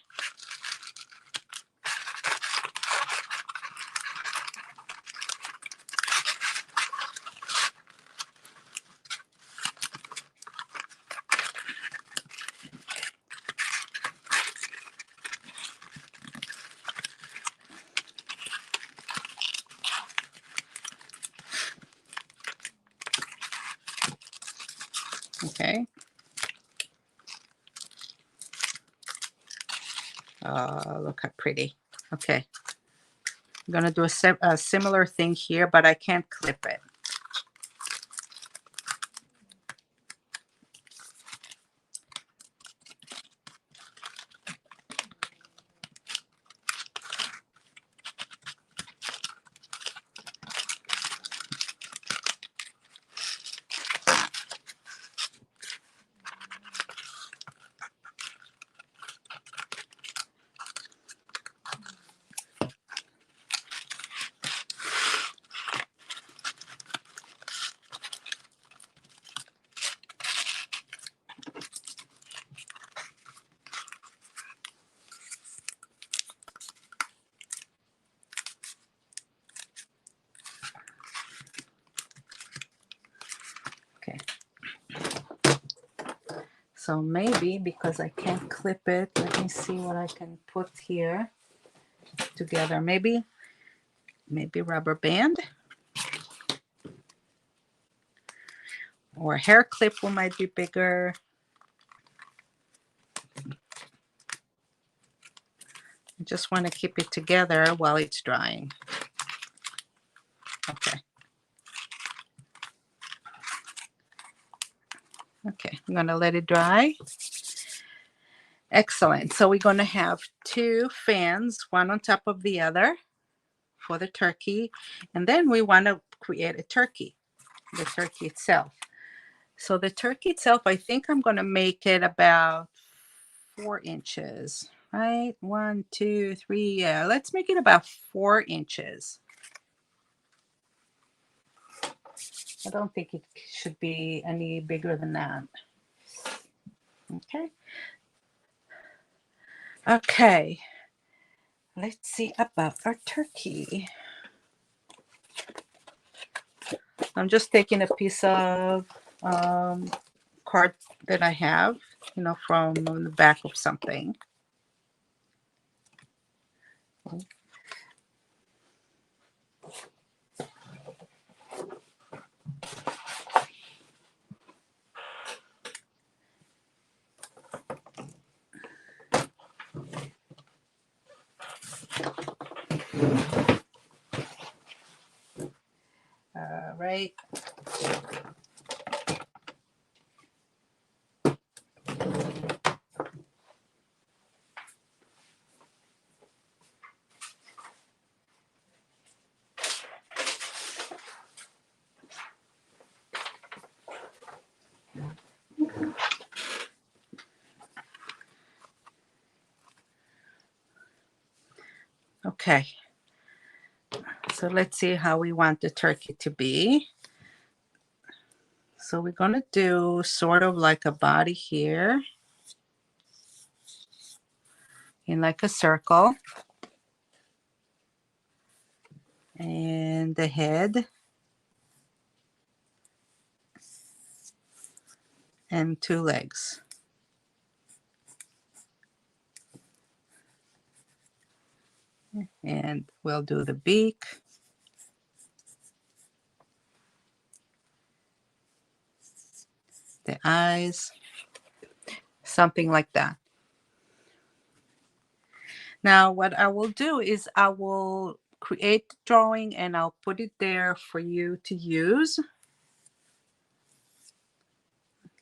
Okay. Look how pretty. Okay. I'm going to do a similar thing here, but I can't clip it. Okay. So maybe because I can't clip it, let me see what I can put here together. Maybe rubber band or hair clip might be bigger. I just want to keep it together while it's drying. Okay. Okay, I'm going to let it dry. Excellent. So we're going to have two fans, one on top of the other for the turkey. And then we want to create a turkey, the turkey itself. So the turkey itself, I think I'm going to make it about 4 inches, right? 1, 2, 3. Yeah, let's make it about 4 inches. I don't think it should be any bigger than that. Okay. Okay. Let's see about our turkey. I'm just taking a piece of card that I have, from the back of something. All right. Okay. So let's see how we want the turkey to be. So we're going to do sort of like a body here in like a circle. And the head. And 2 legs. And we'll do the beak. The eyes. Something like that. Now what I will do is I will create the drawing and I'll put it there for you to use.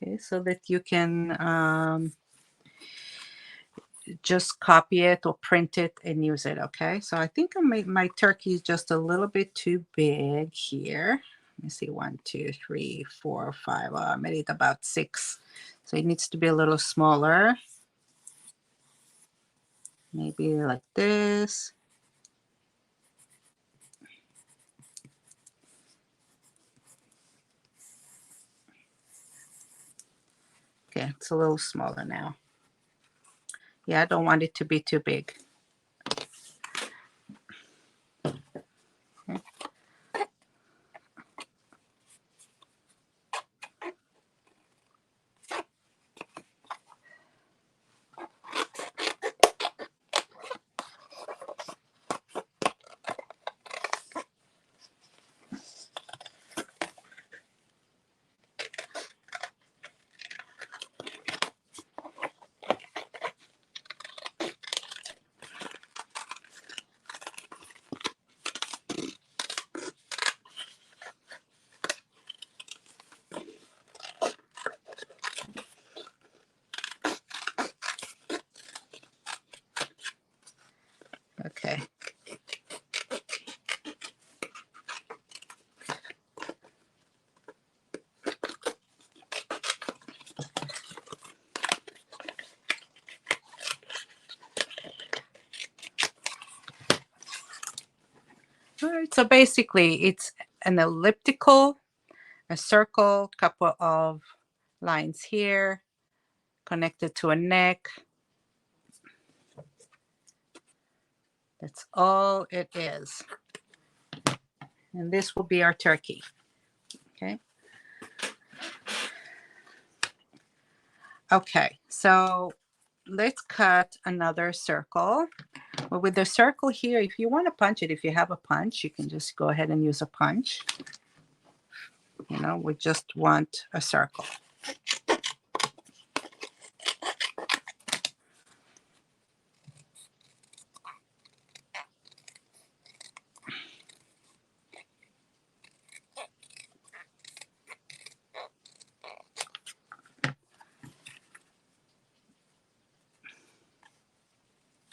Okay, so that you can just copy it or print it and use it. Okay, so I think I made my turkey is just a little bit too big here. Let me see, 1, 2, 3, 4, 5. I made it about 6. So it needs to be a little smaller. Maybe like this. Okay, it's a little smaller now. Yeah, I don't want it to be too big. Okay. Okay. All right, so basically it's an elliptical, a circle, couple of lines here, connected to a neck. That's all it is. And this will be our turkey. Okay. Okay, so let's cut another circle. Well, with the circle here, if you want to punch it, if you have a punch, you can just go ahead and use a punch. You know, we just want a circle.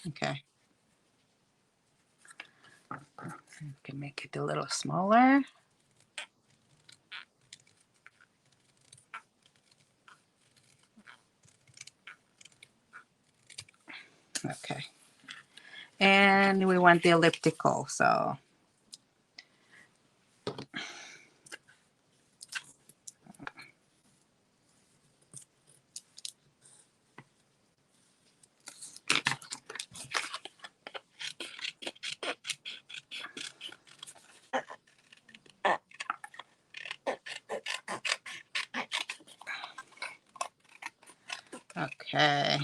Okay. You can make it a little smaller. Okay. And we want the elliptical, so okay.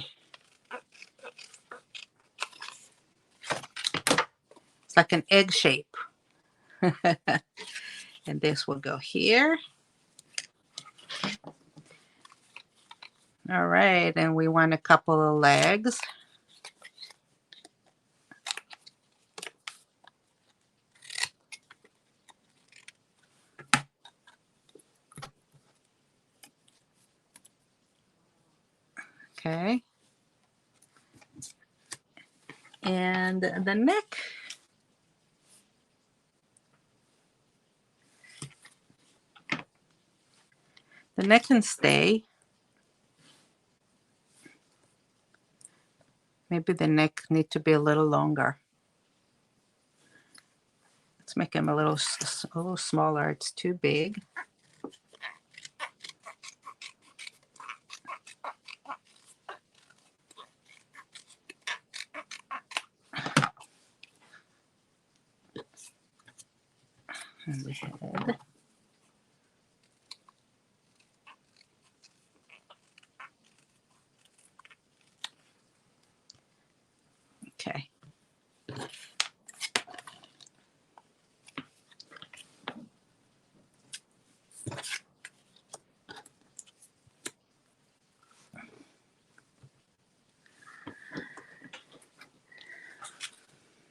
It's like an egg shape. And this will go here. All right, and we want a couple of legs. Okay. And the neck. The neck can stay. Maybe the neck need to be a little longer. Let's make him a little smaller. It's too big. And the head. Okay.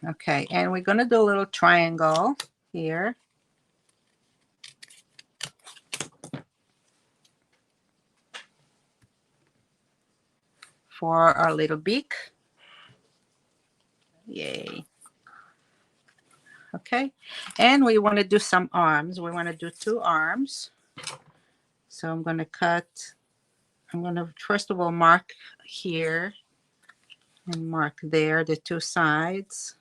Okay, and we're going to do a little triangle here. For our little beak. Yay. Okay, and we want to do some arms. We want to do 2 arms. So I'm going to first of all mark here and mark there, the 2 sides.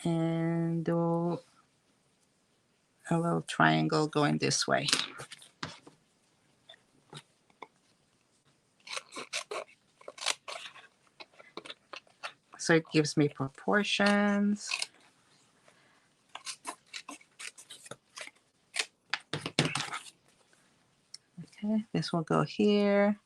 And do a little triangle going this way. So it gives me proportions. Okay, this will go here.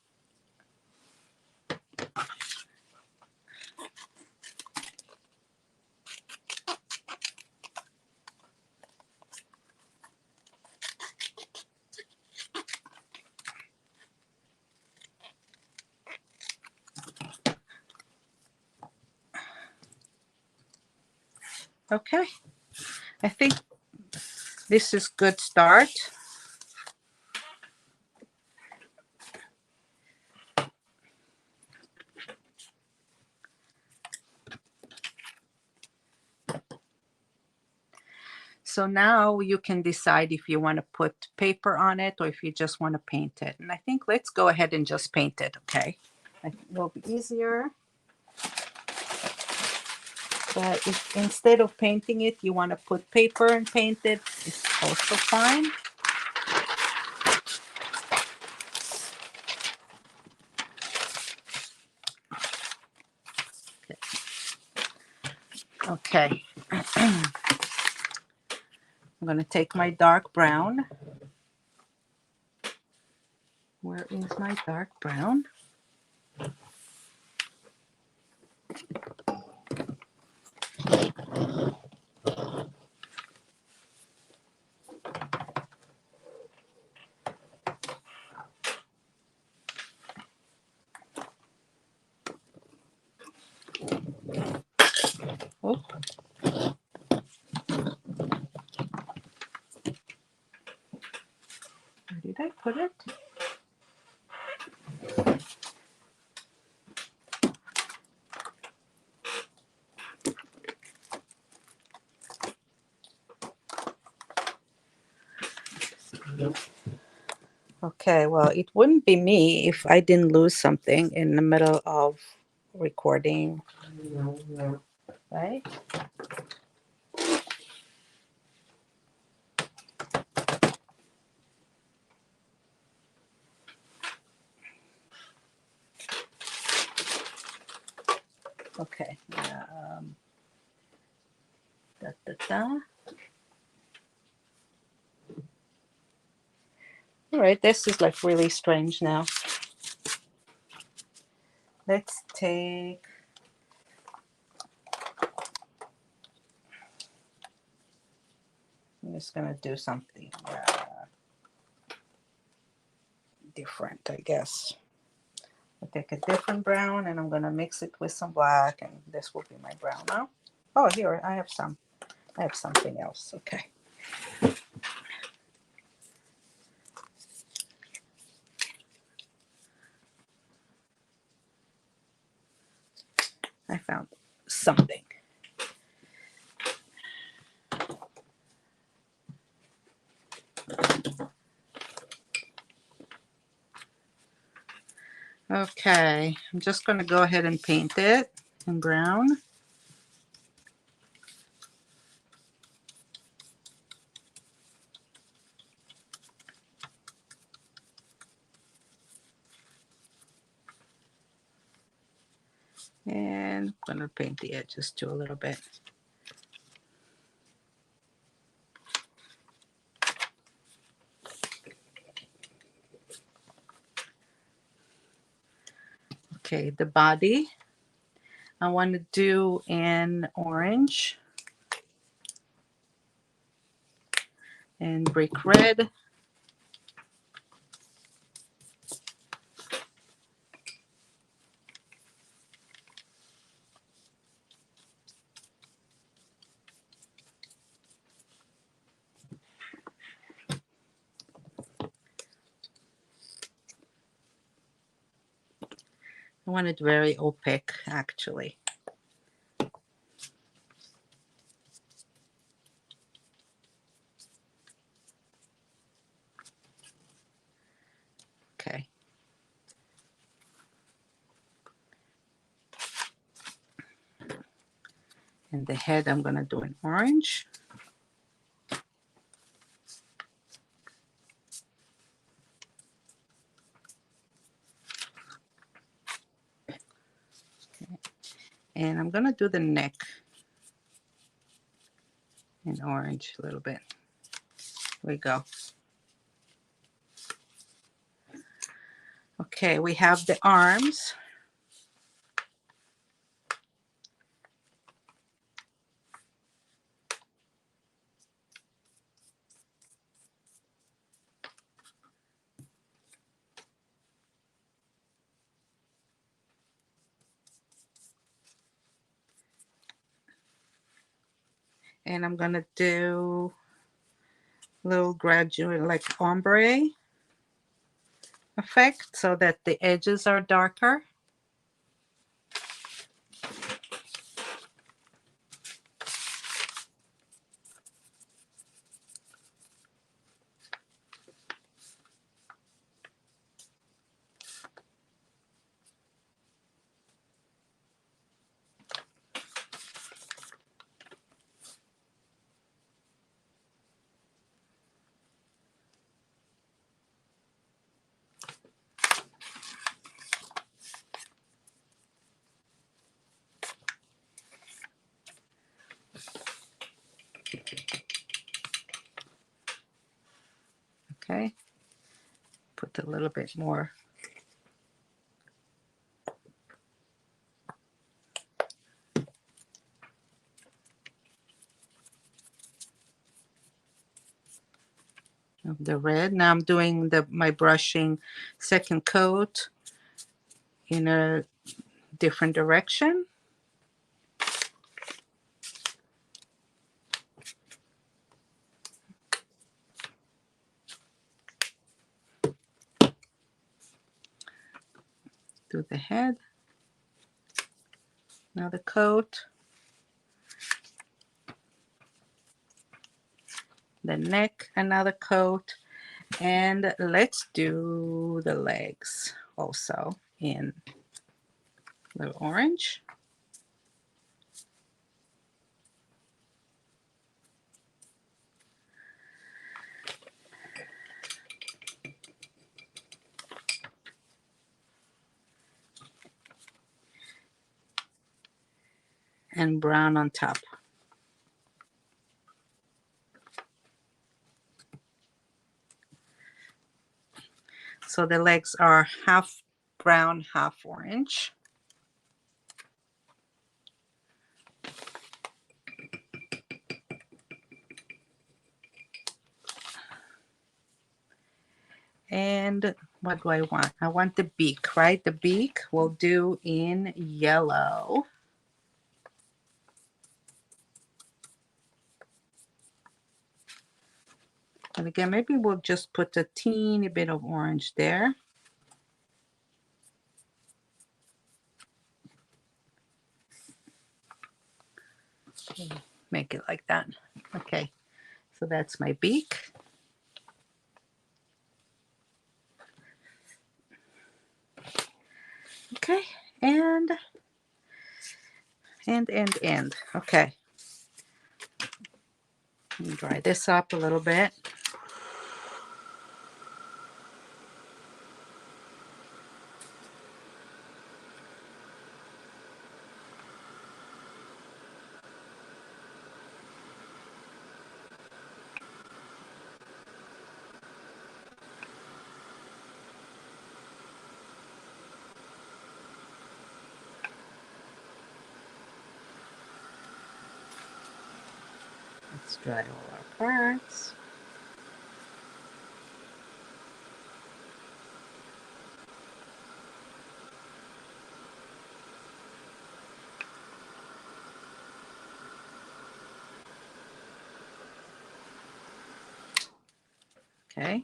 Okay, I think this is good start. So now you can decide if you want to put paper on it or if you just want to paint it. And I think let's go ahead and just paint it, okay? It will be easier. But if instead of painting it, you want to put paper and paint it, it's also fine. Okay. I'm going to take my dark brown. Where is my dark brown? Oh. Where did I put it? Okay, well, it wouldn't be me if I didn't lose something in the middle of recording, right? Okay. Da, da, da. All right, this is like really strange now. Let's take, I'm just gonna do something different, I guess. I'll take a different brown and I'm gonna mix it with some black, and this will be my brown now. Oh, here, I have something else, okay. I found something. Okay, I'm just going to go ahead and paint it in brown. And I'm going to paint the edges too a little bit. Okay, the body I want to do in orange and brick red. I want it very opaque, actually. Okay. And the head I'm going to do in orange. And I'm going to do the neck in orange a little bit. There we go. Okay, we have the arms. And I'm going to do a little gradual, like ombre effect so that the edges are darker. Okay, put a little bit more. Of the red. Now I'm doing my brushing second coat in a different direction. Do the head, another coat, the neck, another coat, and let's do the legs also in a little orange. And brown on top. So the legs are half brown, half orange. And what do I want? I want the beak, right? The beak we'll do in yellow. And again, maybe we'll just put a teeny bit of orange there. Make it like that. Okay, so that's my beak. Okay, and. Okay, let me dry this up a little bit. Let's dry all our parts. Okay.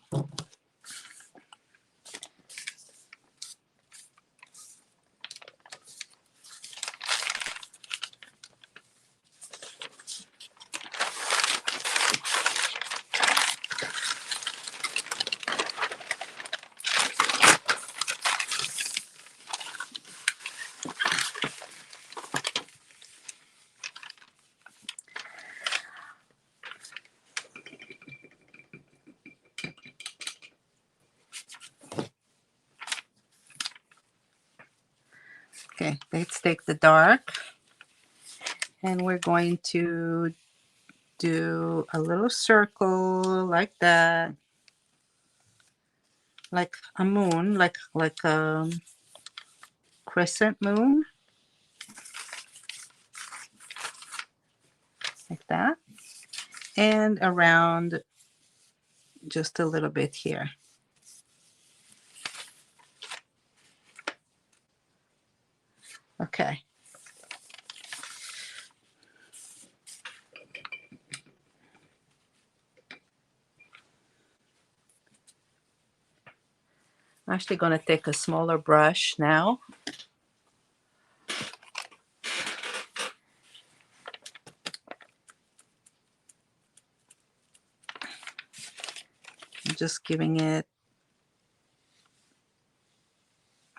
Okay, let's take the dark and we're going to do a little circle like that, like a moon, like a crescent moon, like that, and around just a little bit here. Okay. I'm actually going to take a smaller brush now. I'm just giving it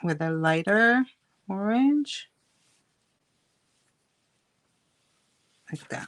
with a lighter orange, like that.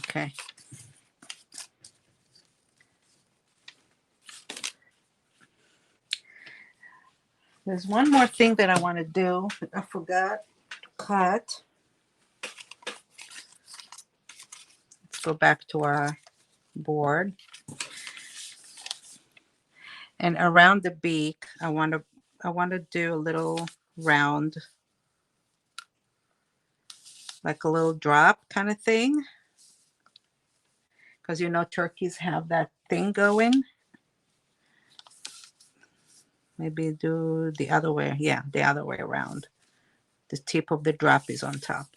Okay. There's one more thing that I want to do. I forgot to cut. Let's go back to our board. And around the beak, I want to do a little round, like a little drop kind of thing. Because you know turkeys have that thing going. Maybe do the other way. Yeah, the other way around. The tip of the drop is on top.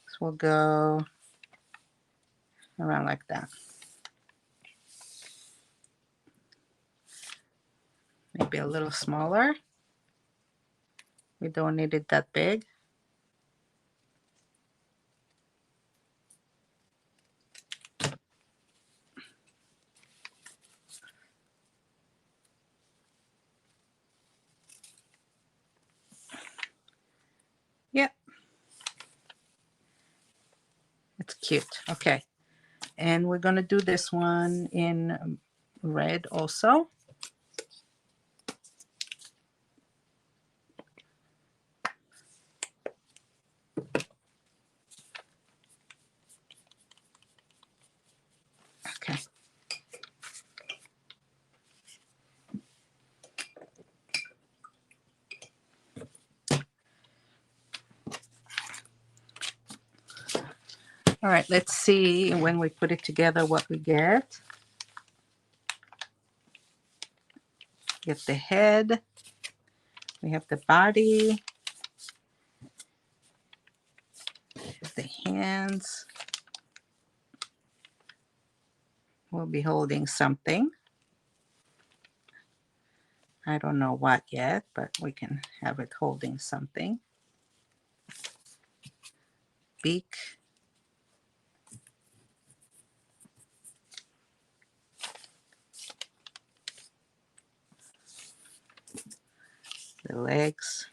So we'll go around like that. Maybe a little smaller. We don't need it that big. Cute. Okay. And we're going to do this one in red also. Okay. All right, let's see when we put it together what we get. Get the head. We have the body. The hands. We'll be holding something. I don't know what yet, but we can have it holding something. Beak. The legs.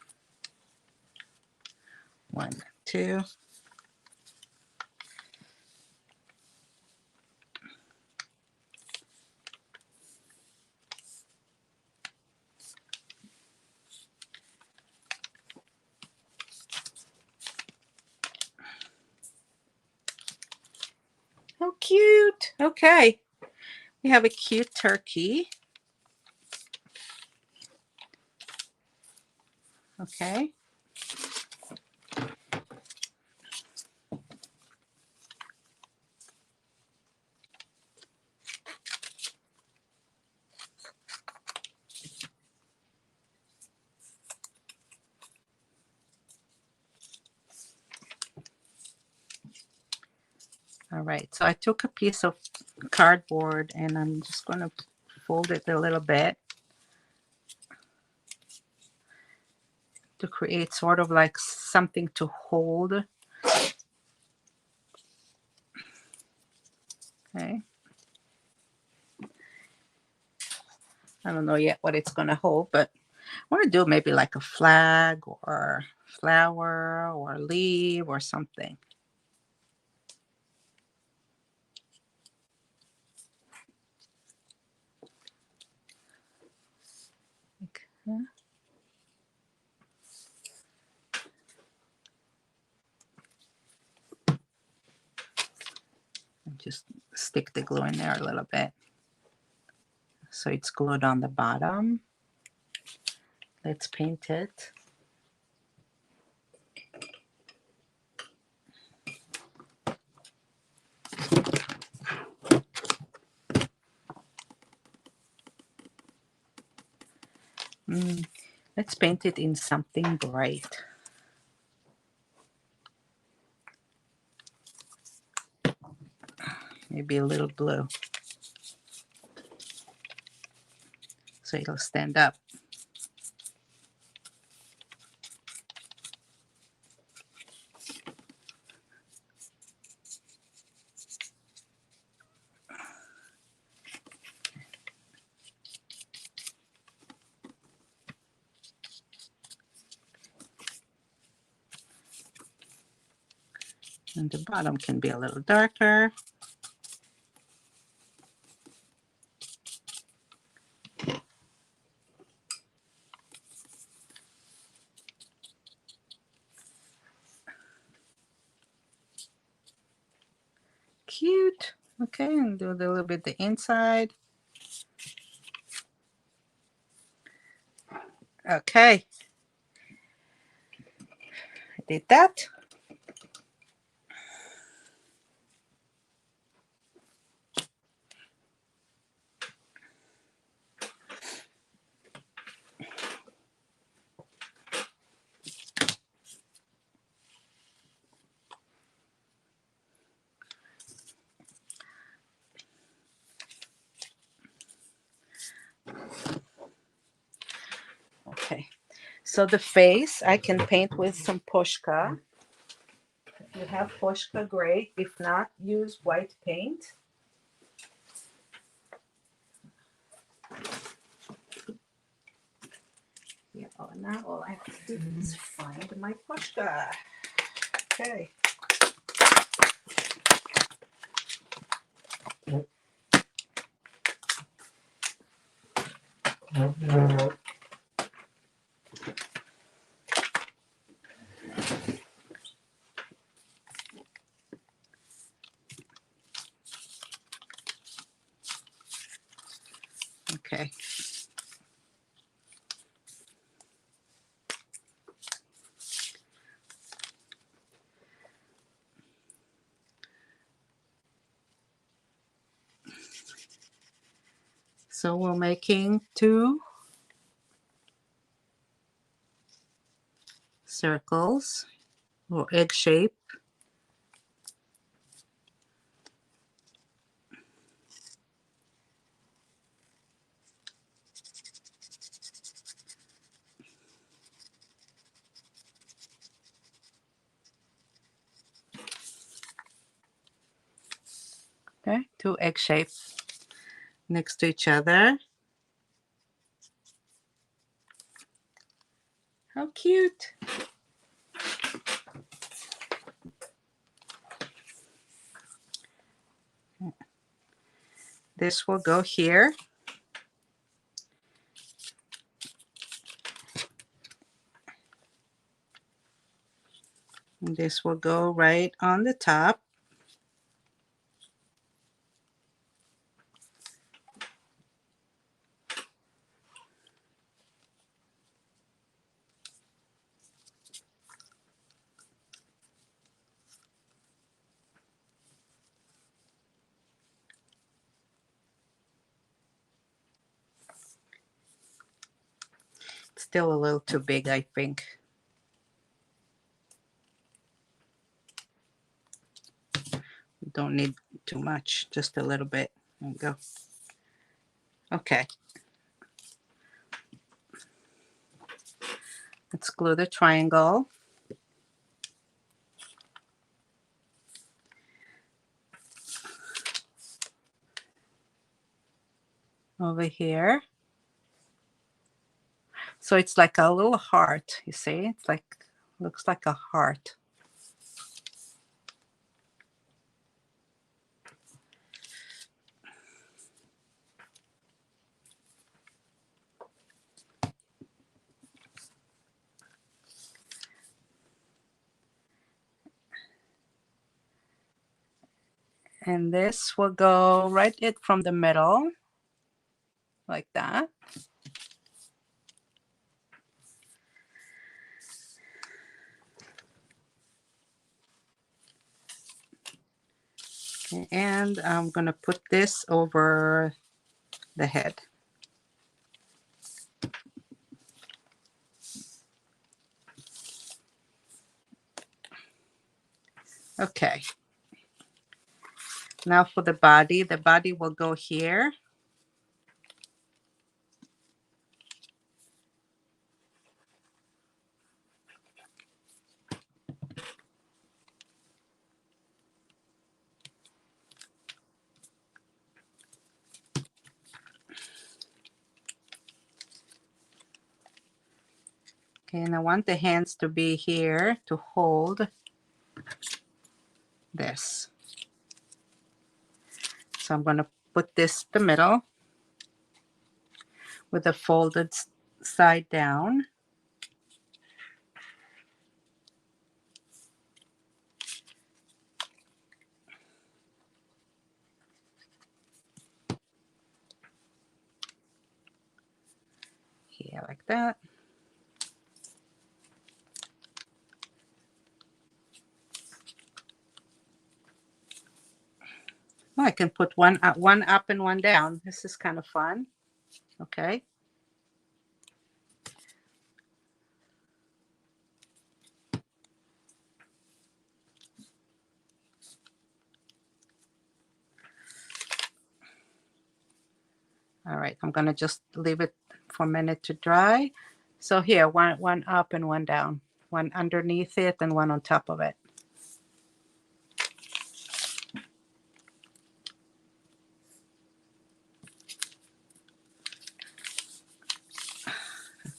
1, 2. Oh, cute. Okay. We have a cute turkey. Okay. All right, so I took a piece of cardboard and I'm just going to fold it a little bit to create sort of like something to hold. Okay. I don't know yet what it's going to hold, but I want to do maybe like a flag or flower or leaf or something. Okay. And just stick the glue in there a little bit. So it's glued on the bottom. Let's paint it. Let's paint it in something bright. Maybe a little blue. So it'll stand up. And the bottom can be a little darker. Cute. Okay, and do a little bit the inside. Okay. I did that. Okay. So the face I can paint with some Pushka. If you have Pushka, great. If not, use white paint. Yeah, now all I have to do is find my Pushka. Okay. Okay. So we're making 2 circles or egg shape. Okay, 2 egg shapes next to each other. How cute. This will go here. And this will go right on the top. Still a little too big, I think. Don't need too much, just a little bit. There we go. Okay. Let's glue the triangle. Over here. So it's like a little heart, you see? It's like, looks like a heart. And this will go right in from the middle, like that. And I'm going to put this over the head. Okay. Now for the body will go here. Okay, and I want the hands to be here to hold this. So I'm going to put this in the middle with the folded side down. Here, like that. Oh, I can put one up and one down. This is kind of fun. Okay. All right, I'm gonna just leave it for a minute to dry. So here, one up and one down, one underneath it and one on top of it.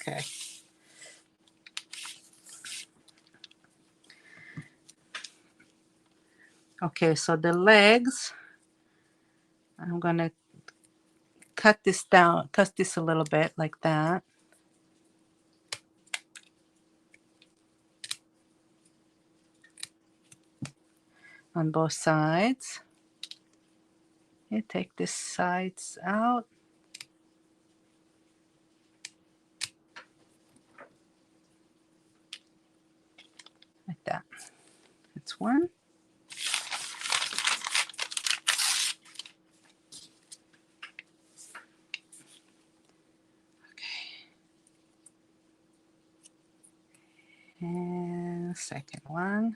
Okay. Okay, so the legs, I'm gonna cut this down, cut this a little bit like that. On both sides. You take these sides out. Like that. That's one. And second one.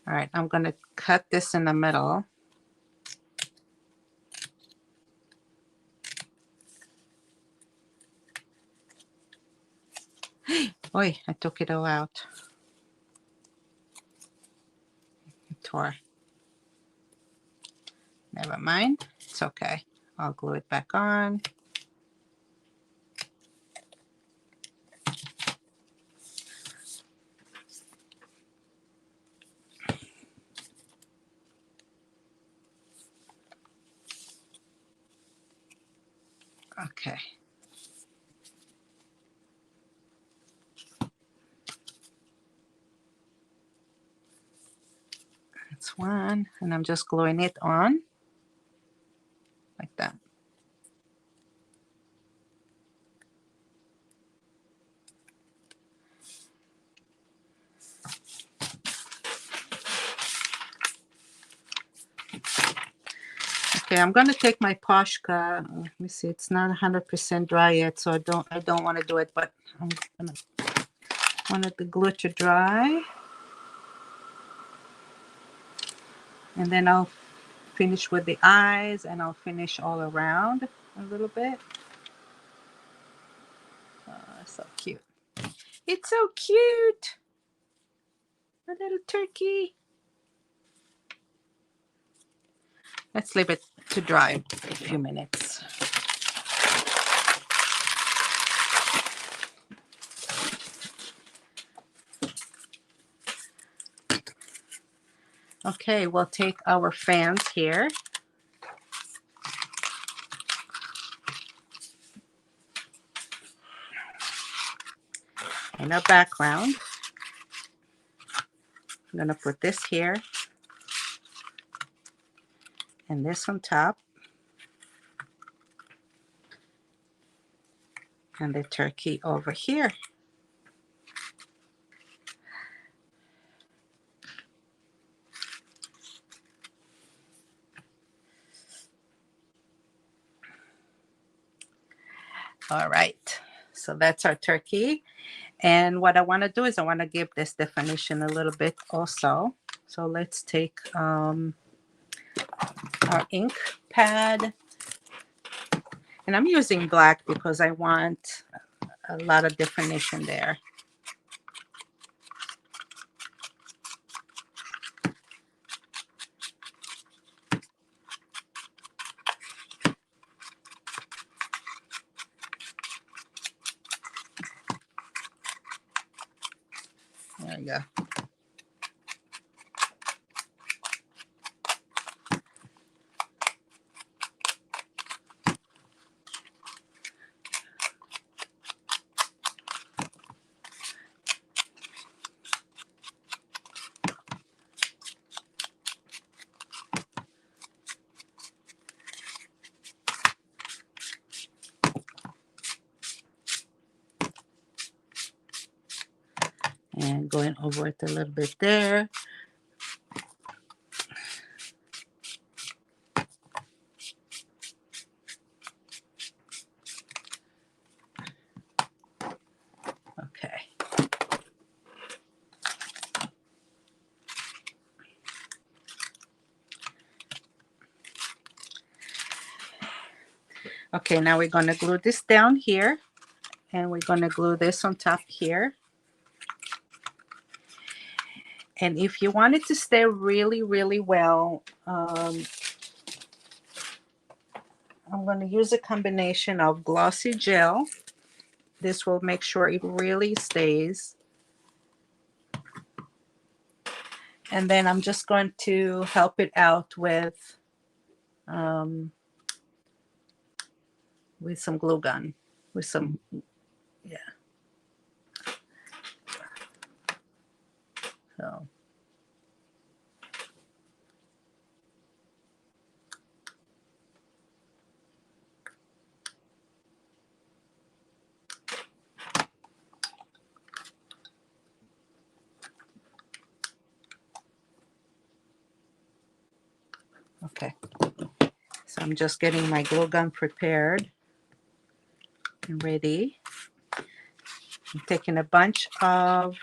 All right, I'm going to cut this in the middle. Oi, I took it all out. It tore. Never mind. It's okay. I'll glue it back on. Okay. That's one. And I'm just gluing it on like that. Okay, I'm gonna take my Poshka. Let me see. It's not 100% dry yet, so I don't want to do it. But I'm gonna want the glue to dry, and then I'll finish with the eyes, and I'll finish all around a little bit. So cute. It's so cute. A little turkey. Let's leave it to dry a few minutes. Okay, we'll take our fans here. In our background, I'm going to put this here and this on top, and the turkey over here. All right, so that's our turkey. And what I want to do is I want to give this definition a little bit also. So let's take our ink pad. And I'm using black because I want a lot of definition there. There we go. And going over it a little bit there. Okay. Okay, now we're going to glue this down here, and we're going to glue this on top here. And if you want it to stay really, really well, I'm going to use a combination of glossy gel. This will make sure it really stays. And then I'm just going to help it out with some glue gun, with some, yeah. So. Okay, so I'm just getting my glue gun prepared and ready. I'm taking a bunch of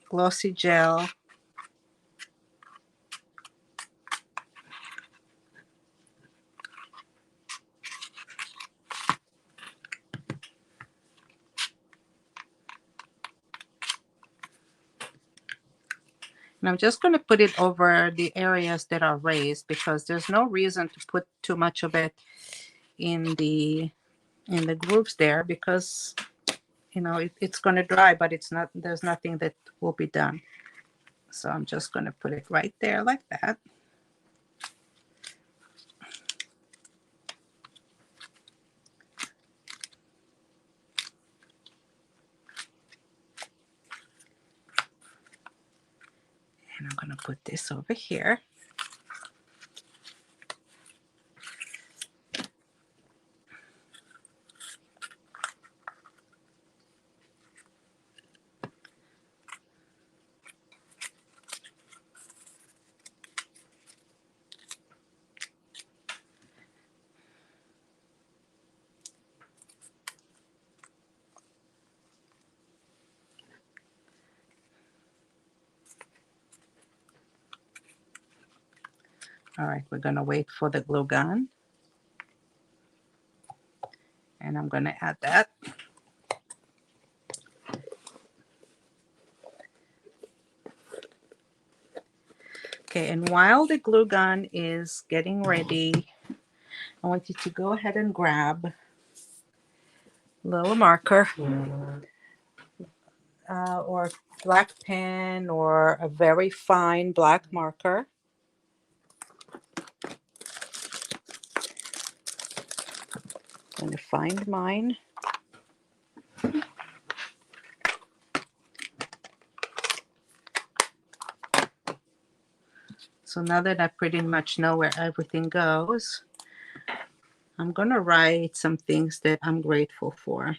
glossy gel. And I'm just going to put it over the areas that are raised because there's no reason to put too much of it in the grooves there because it's going to dry, but there's nothing that will be done. So I'm just going to put it right there like that. And I'm going to put this over here. All right, we're going to wait for the glue gun. And I'm going to add that. Okay, and while the glue gun is getting ready, I want you to go ahead and grab a little marker or black pen or a very fine black marker. I'm going to find mine. So now that I pretty much know where everything goes, I'm going to write some things that I'm grateful for.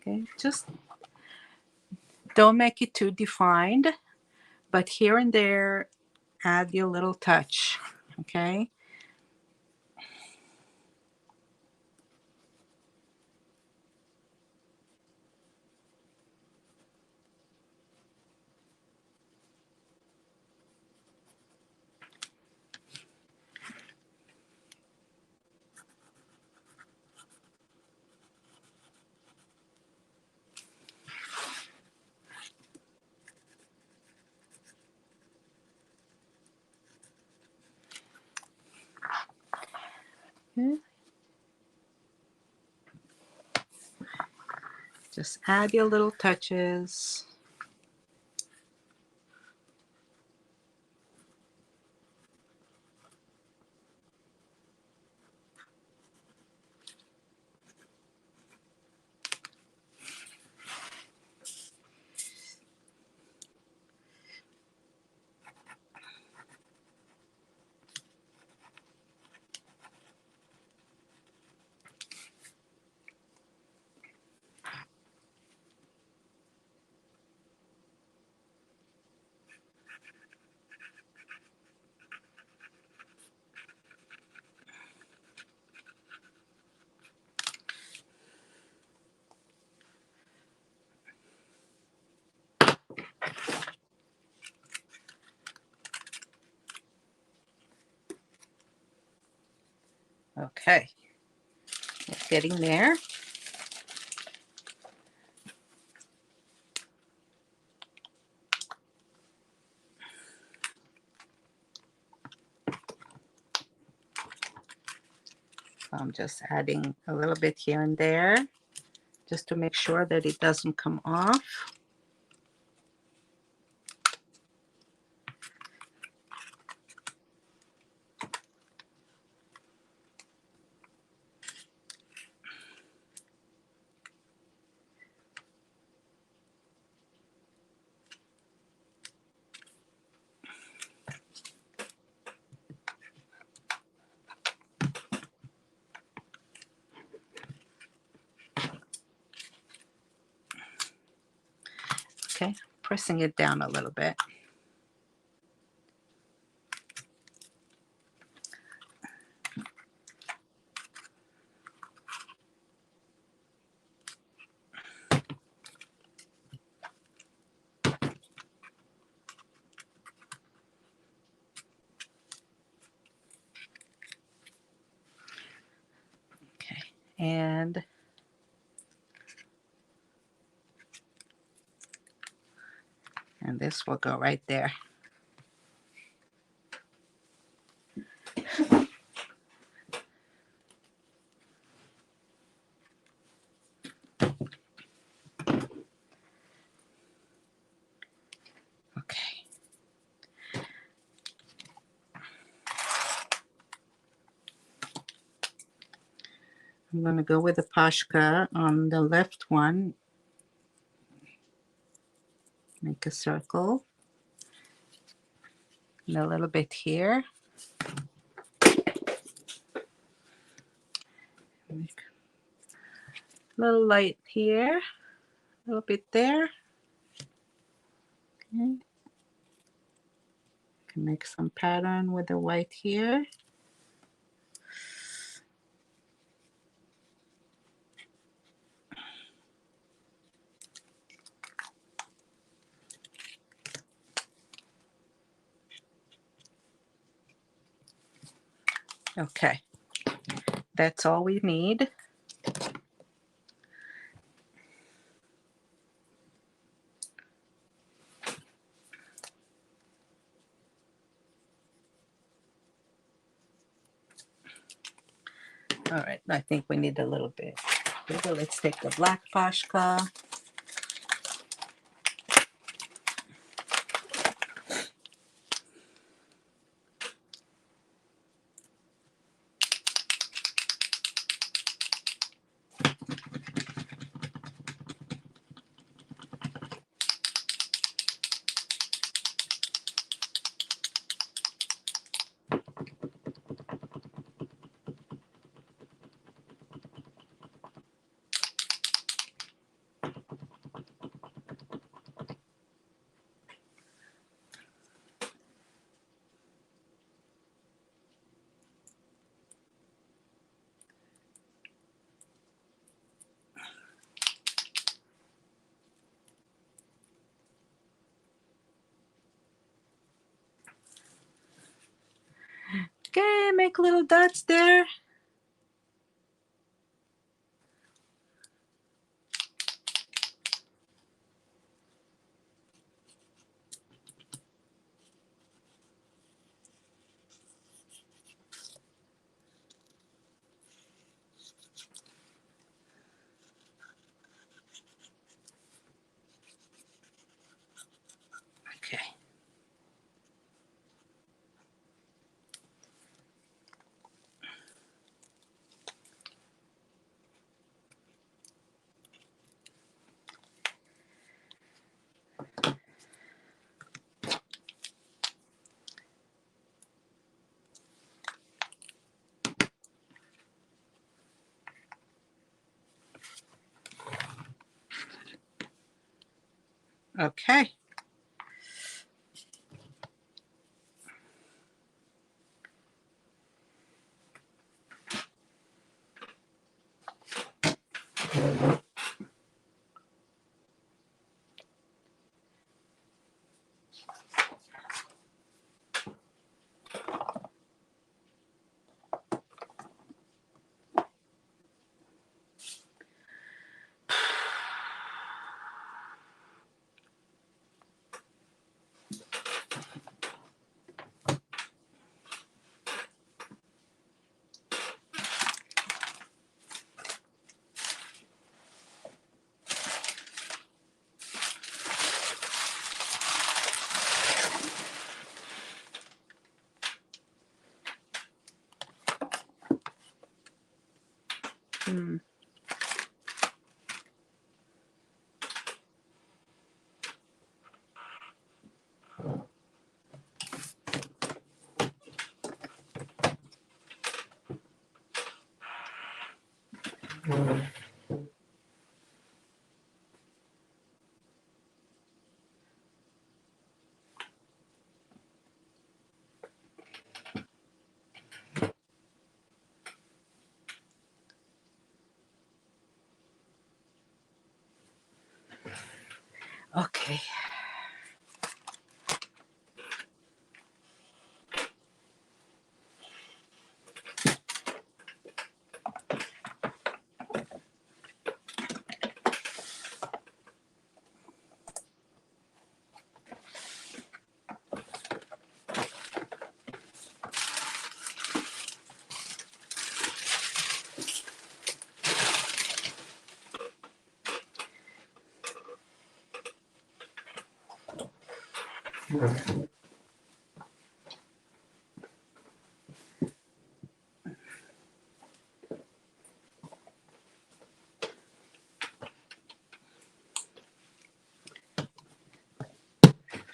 Okay, just don't make it too defined, but here and there, add your little touch, okay? Okay. Just add your little touches. Okay, it's getting there. So I'm just adding a little bit here and there just to make sure that it doesn't come off. Okay, pressing it down a little bit. Okay, and this will go right there. Okay. I'm going to go with the Pashka on the left one. Make a circle. And a little bit here. Make a little light here. A little bit there. Okay. Can make some pattern with the white here. Okay, that's all we need. All right, I think we need a little bit bigger. Let's take the black Pashka. Okay, make little dots there. Okay. Okay. Hmm. Okay.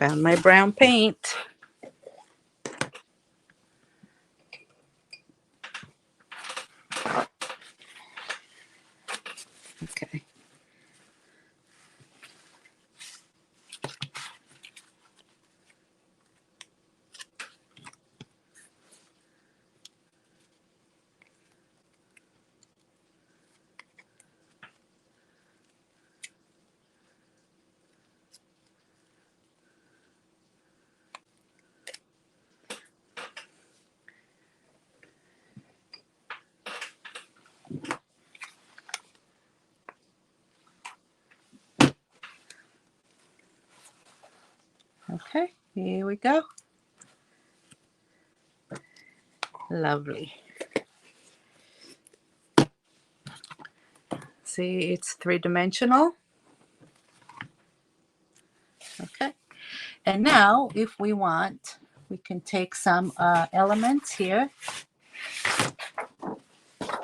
Found my brown paint. Okay. Okay, here we go. Lovely. See, it's three-dimensional. Okay. And now, if we want, we can take some elements here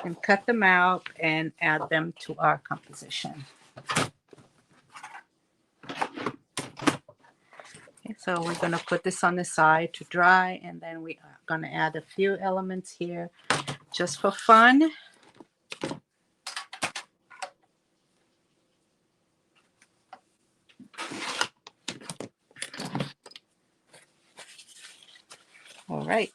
and cut them out and add them to our composition. Okay, so we're going to put this on the side to dry, and then we are going to add a few elements here just for fun. All right.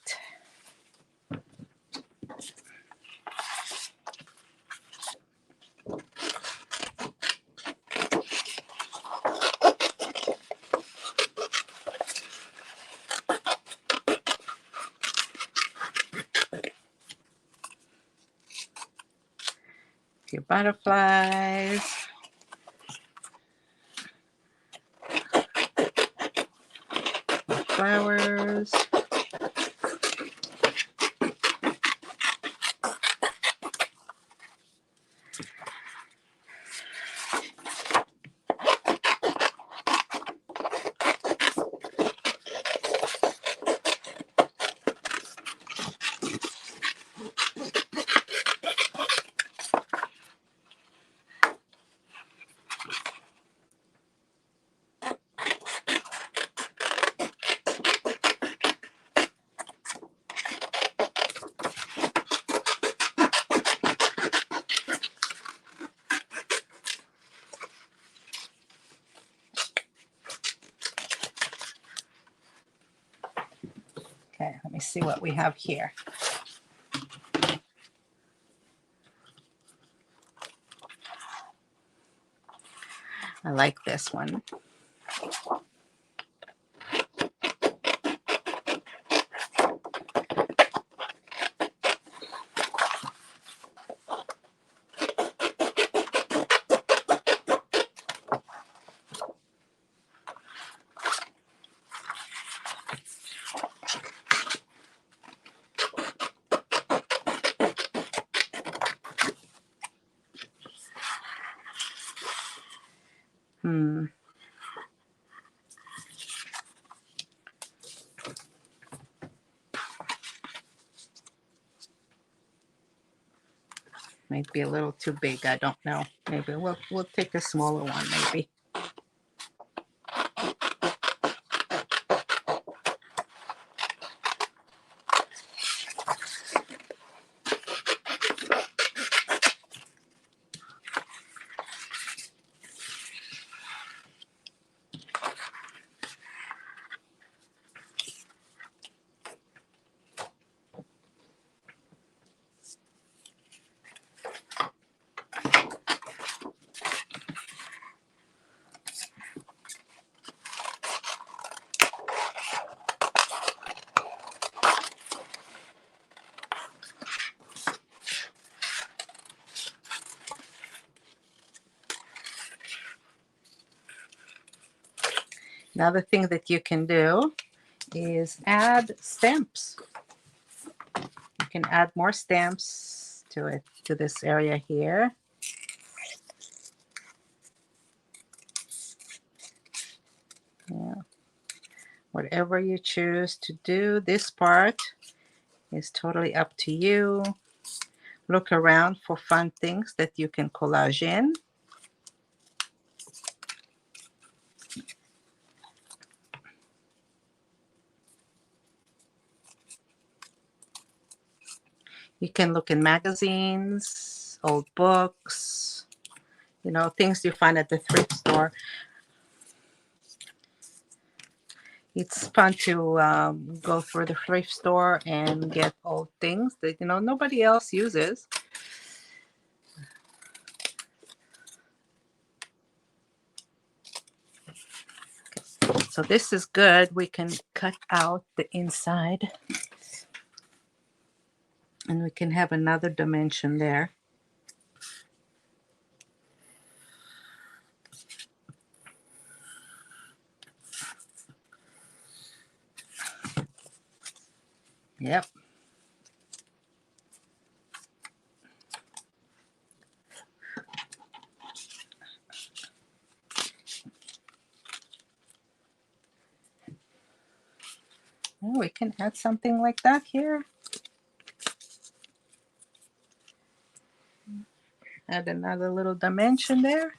Your butterflies. Flowers. Okay, let me see what we have here. I like this one. Hmm. Might be a little too big. I don't know. Maybe we'll take a smaller one. Maybe. Another thing that you can do is add stamps. You can add more stamps to it, to this area here. Yeah. Whatever you choose to do, this part is totally up to you. Look around for fun things that you can collage in. You can look in magazines, old books, you know, things you find at the thrift store. It's fun to go through the thrift store and get old things that, you know, nobody else uses. So this is good. We can cut out the inside and we can have another dimension there. Yep. Oh, we can add something like that here. Add another little dimension there.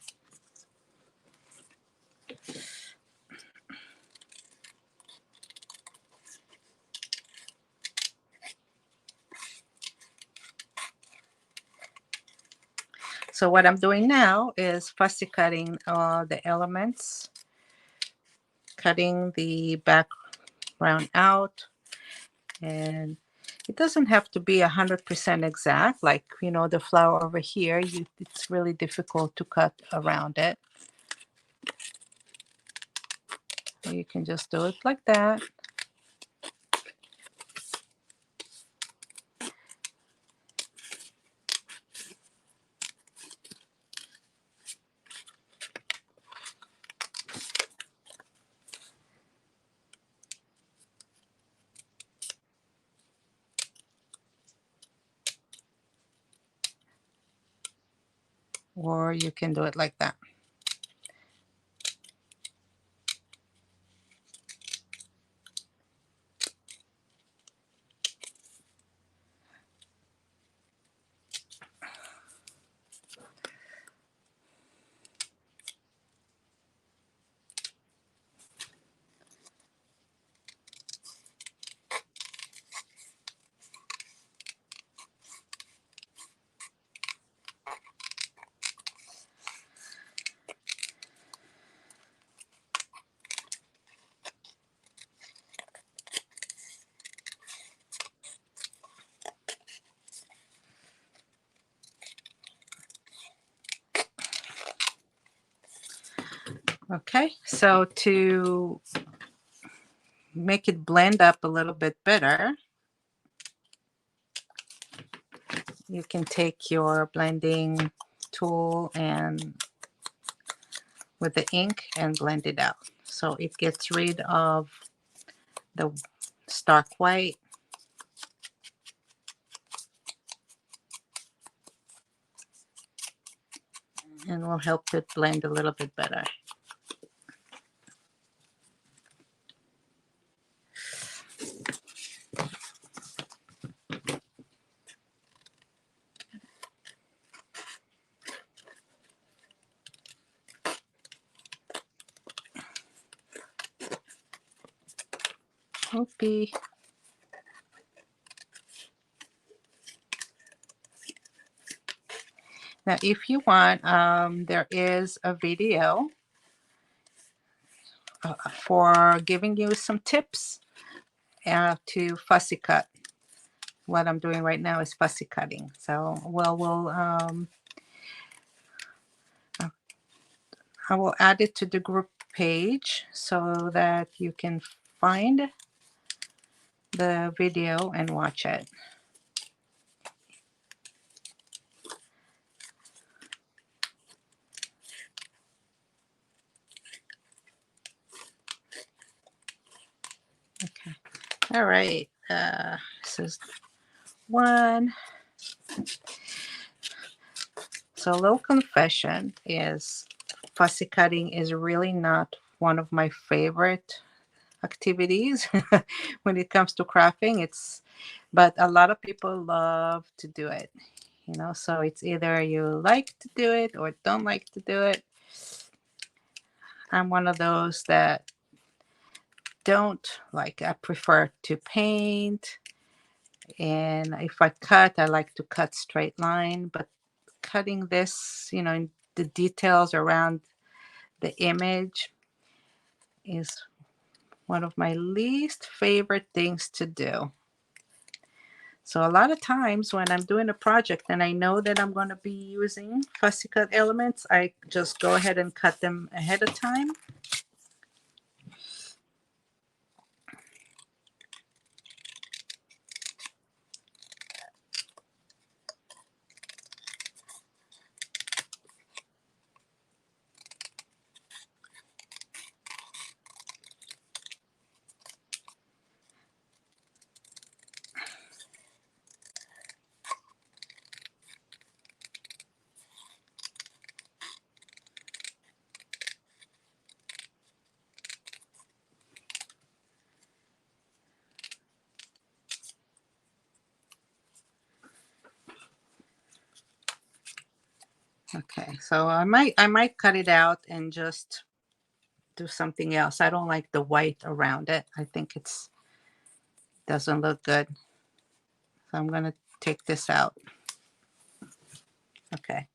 So what I'm doing now is fussy cutting the elements, cutting the background out, and it doesn't have to be 100% exact. Like, you know, the flower over here, it's really difficult to cut around it. So you can just do it like that. Or you can do it like that. Okay, so to make it blend up a little bit better, you can take your blending tool and with the ink and blend it out. So it gets rid of the stark white. And will help it blend a little bit better. Oopie. Now, if you want, there is a video for giving you some tips to fussy cut. What I'm doing right now is fussy cutting. So, I will add it to the group page so that you can find the video and watch it. Okay. All right. This is one. So, a little confession is fussy cutting is really not one of my favorite activities when it comes to crafting. But a lot of people love to do it, so it's either you like to do it or don't like to do it. I'm one of those that don't like. I prefer to paint, and if I cut, I like to cut straight line, but cutting this, the details around the image is one of my least favorite things to do. So a lot of times when I'm doing a project and I know that I'm going to be using fussy cut elements, I just go ahead and cut them ahead of time. Okay, so I might cut it out and just do something else. I don't like the white around it. I think it's doesn't look good. So I'm gonna take this out. Okay.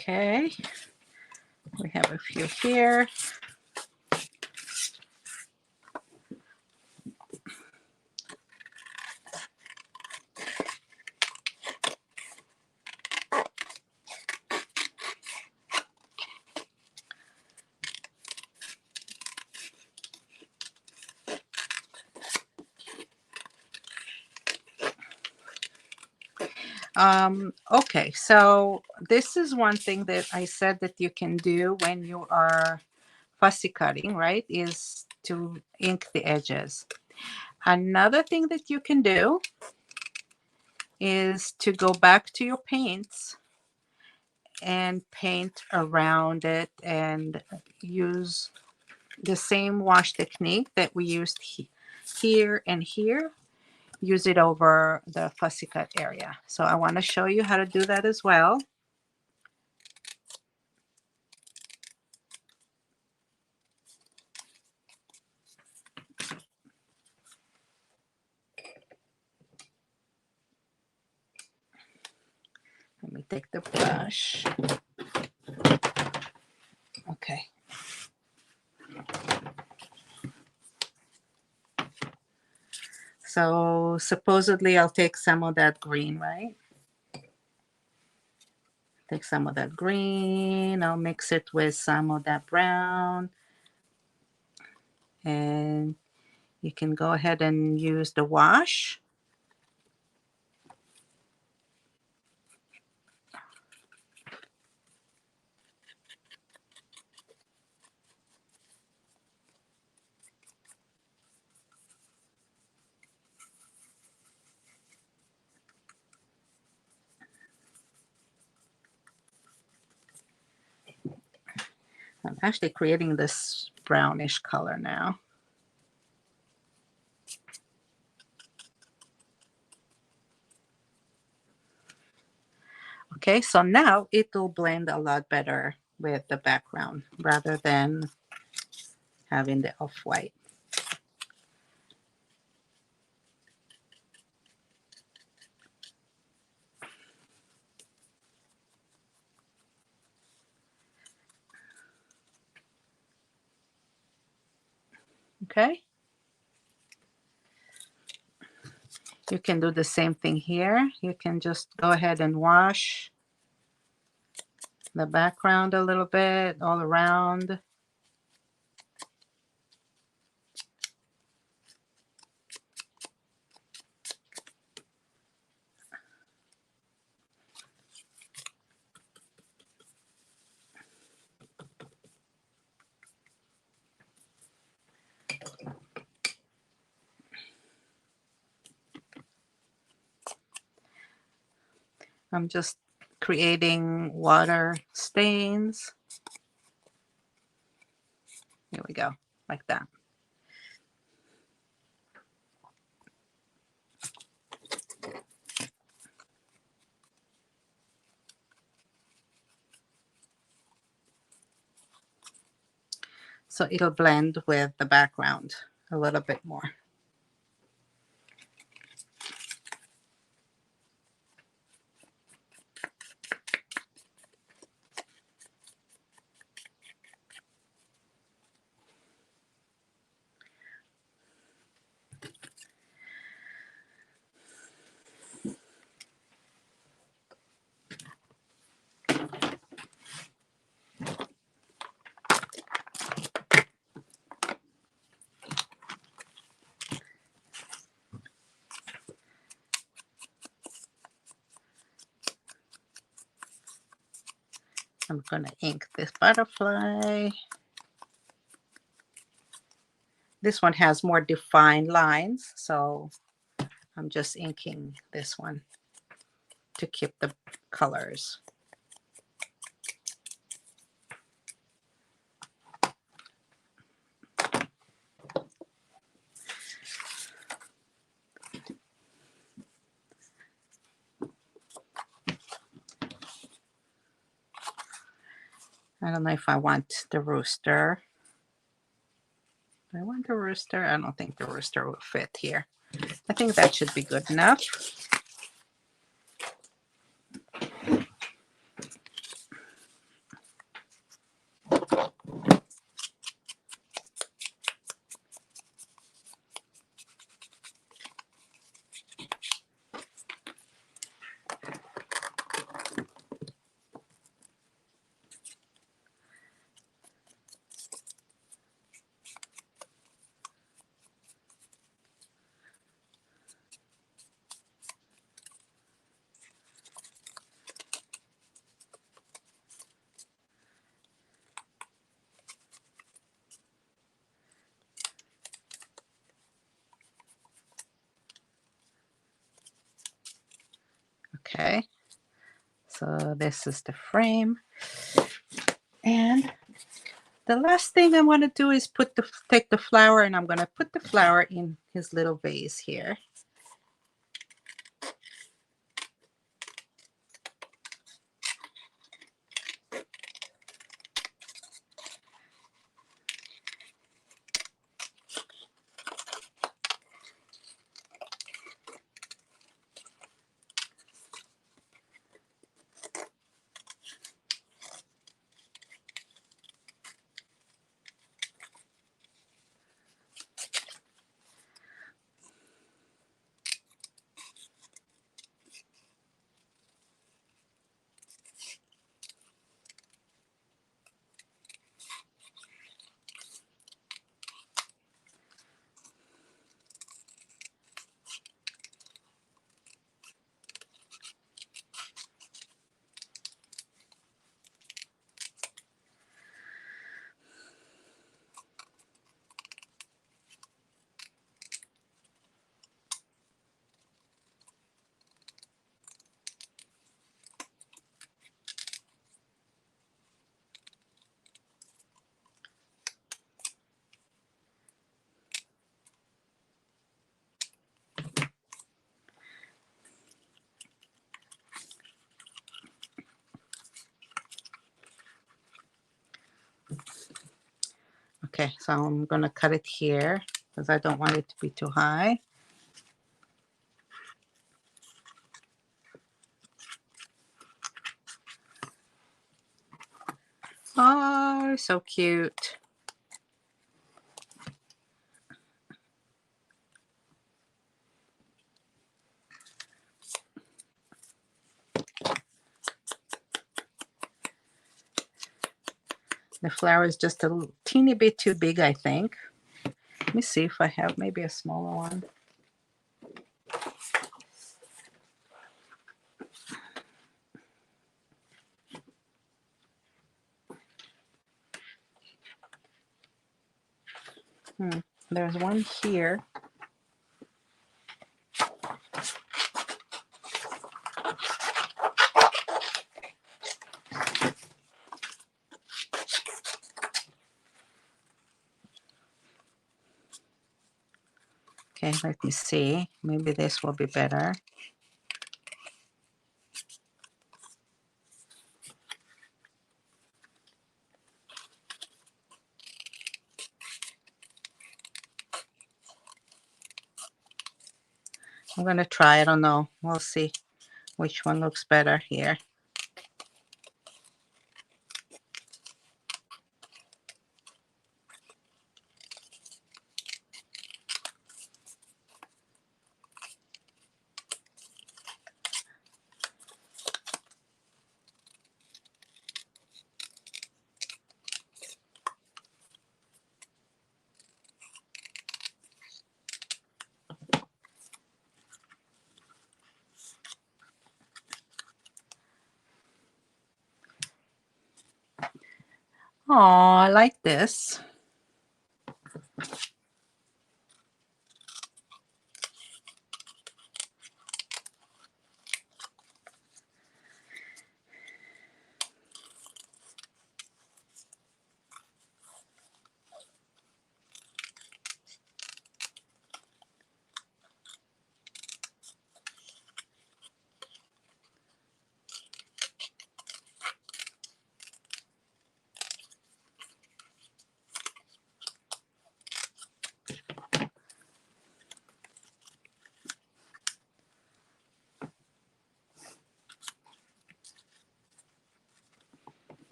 Okay. We have a few here. Okay, so this is one thing that I said that you can do when you are fussy cutting, right? Is to ink the edges. Another thing that you can do is to go back to your paints and paint around it and use the same wash technique that we used here and here. Use it over the fussy cut area. So I want to show you how to do that as well. Let me take the brush. Okay. So supposedly I'll take some of that green, right? Take some of that green, I'll mix it with some of that brown, and you can go ahead and use the wash. I'm actually creating this brownish color now. Okay, so now it will blend a lot better with the background rather than having the off-white. Okay. You can do the same thing here. You can just go ahead and wash the background a little bit all around. I'm just creating water stains. Here we go, like that. So it'll blend with the background a little bit more. I'm going to ink this butterfly. This one has more defined lines, so I'm just inking this one to keep the colors. I don't know if I want the rooster. Do I want the rooster? I don't think the rooster will fit here. I think that should be good enough. Okay, so this is the frame. And the last thing I want to do is take the flower, and I'm going to put the flower in his little vase here. Okay, so I'm going to cut it here because I don't want it to be too high. Oh, so cute. The flower is just a teeny bit too big, I think. Let me see if I have maybe a smaller one. There's one here. Okay, let me see. Maybe this will be better. I'm going to try. I don't know. We'll see which one looks better here. Oh, I like this.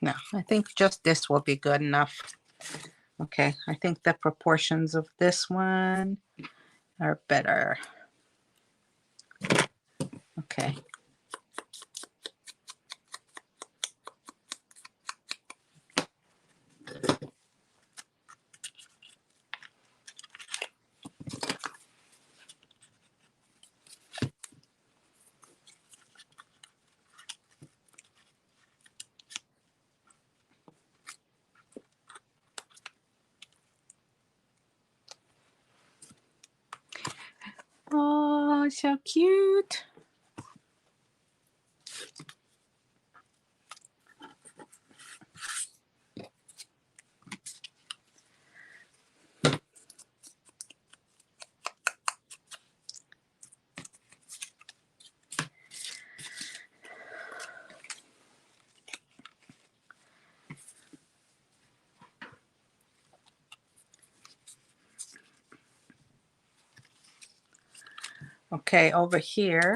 No, I think just this will be good enough. Okay, I think the proportions of this one are better. Okay. Oh, so cute. Okay, over here.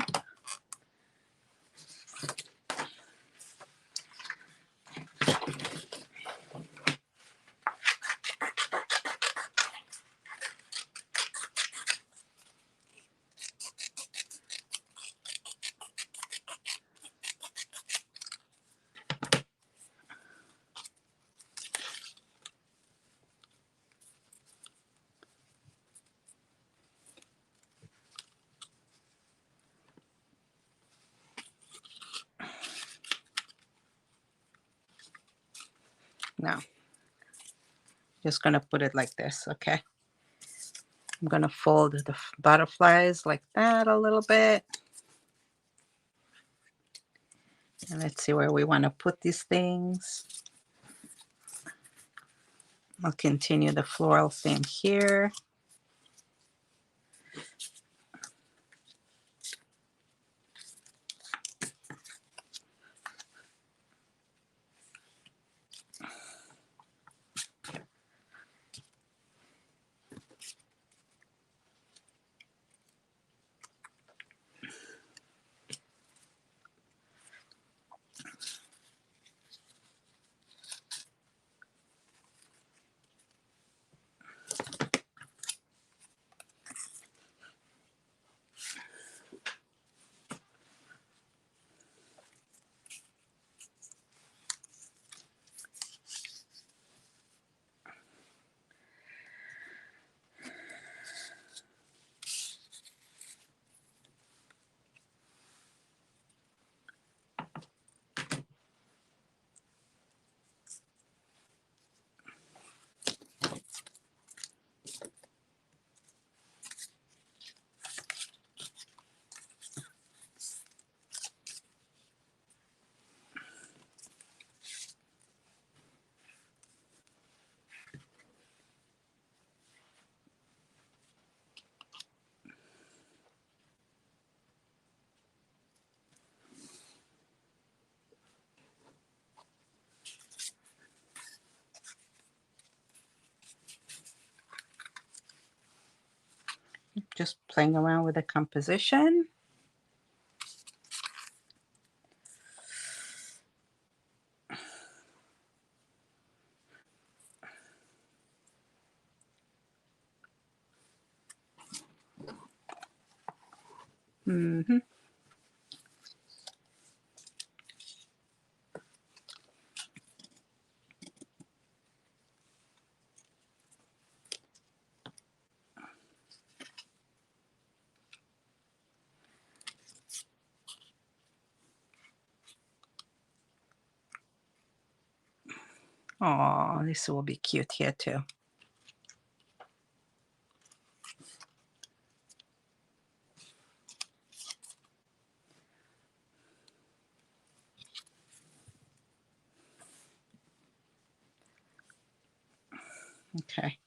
No, just gonna put it like this, okay? I'm gonna fold the butterflies like that a little bit. And let's see where we want to put these things. I'll continue the floral theme here. Just playing around with the composition. Mm-hmm. Oh, this will be cute here too. Okay.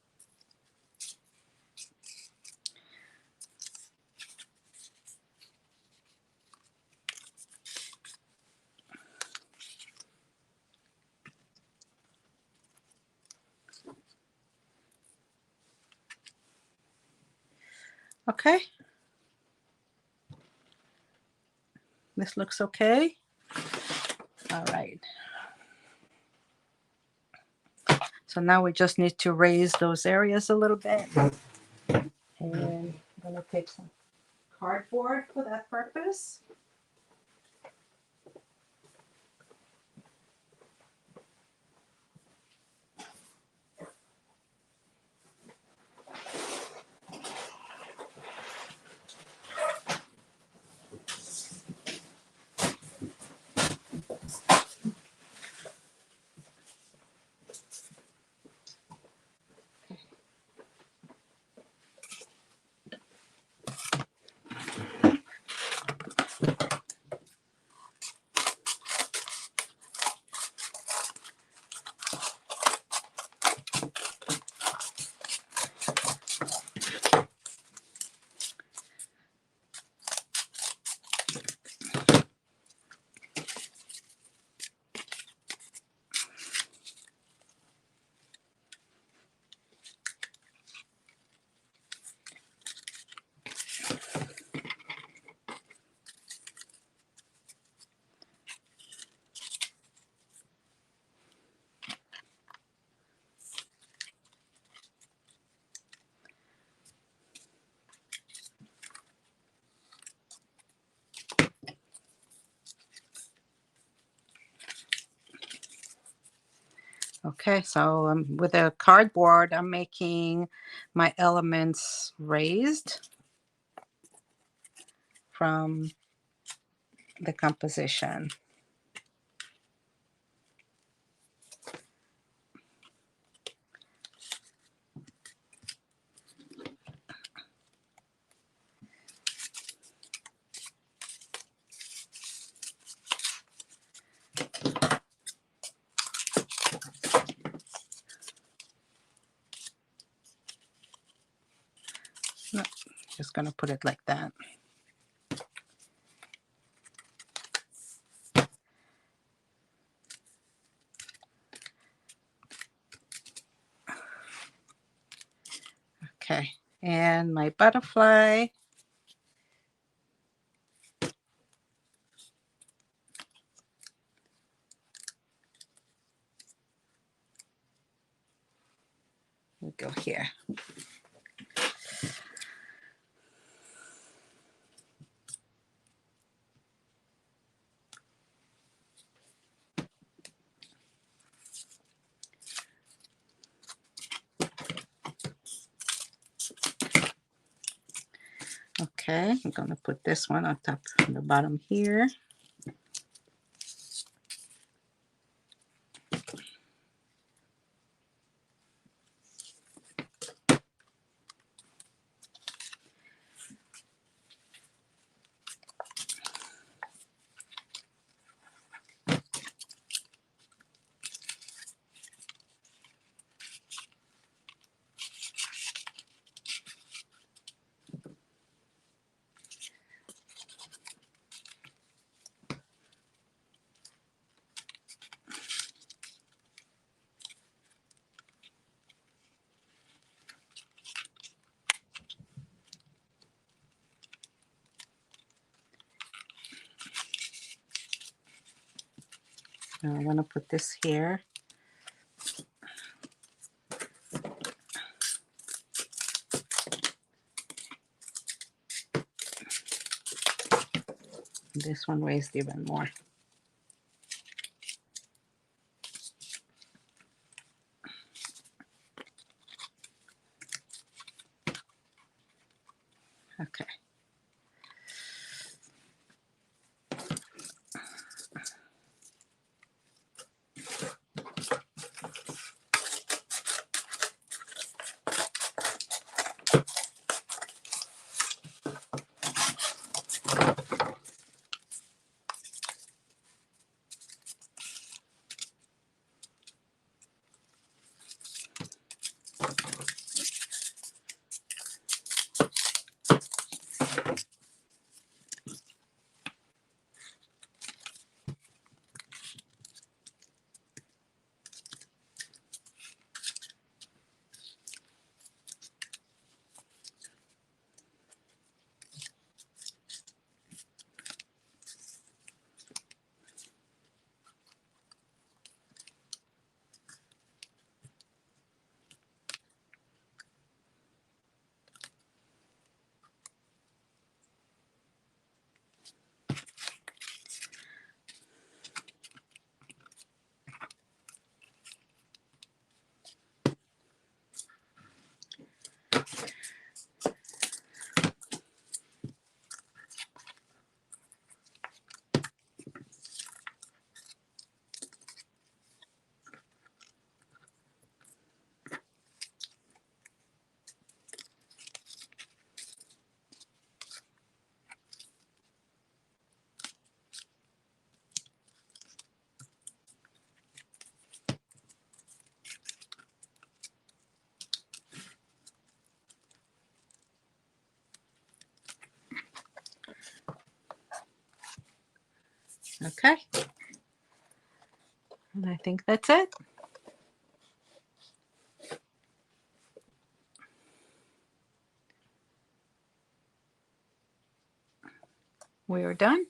Okay. This looks okay. All right. So now we just need to raise those areas a little bit. And I'm going to take some cardboard for that purpose. Okay, so with the cardboard, I'm making my elements raised from the composition. No, just going to put it like that. Okay, and my butterfly. We'll go here. Okay, I'm going to put this one on top, on the bottom here. I'm going to put this here. This one weighs even more. Okay. Okay. And I think that's it. We are done.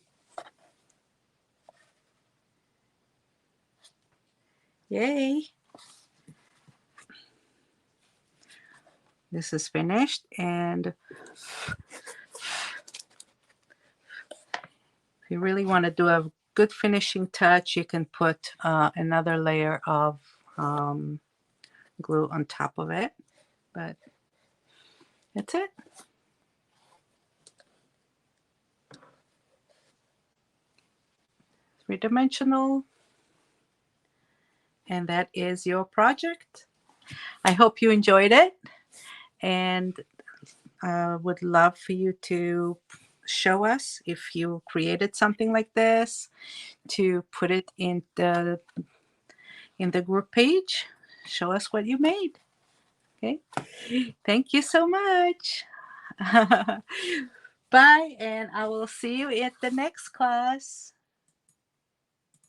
Yay. This is finished, and if you really want to do a good finishing touch, you can put another layer of glue on top of it, but that's it. Three-dimensional, and that is your project. I hope you enjoyed it, and I would love for you to show us if you created something like this, to put it in the group page. Show us what you made. Okay. Thank you so much. Bye, and I will see you at the next class.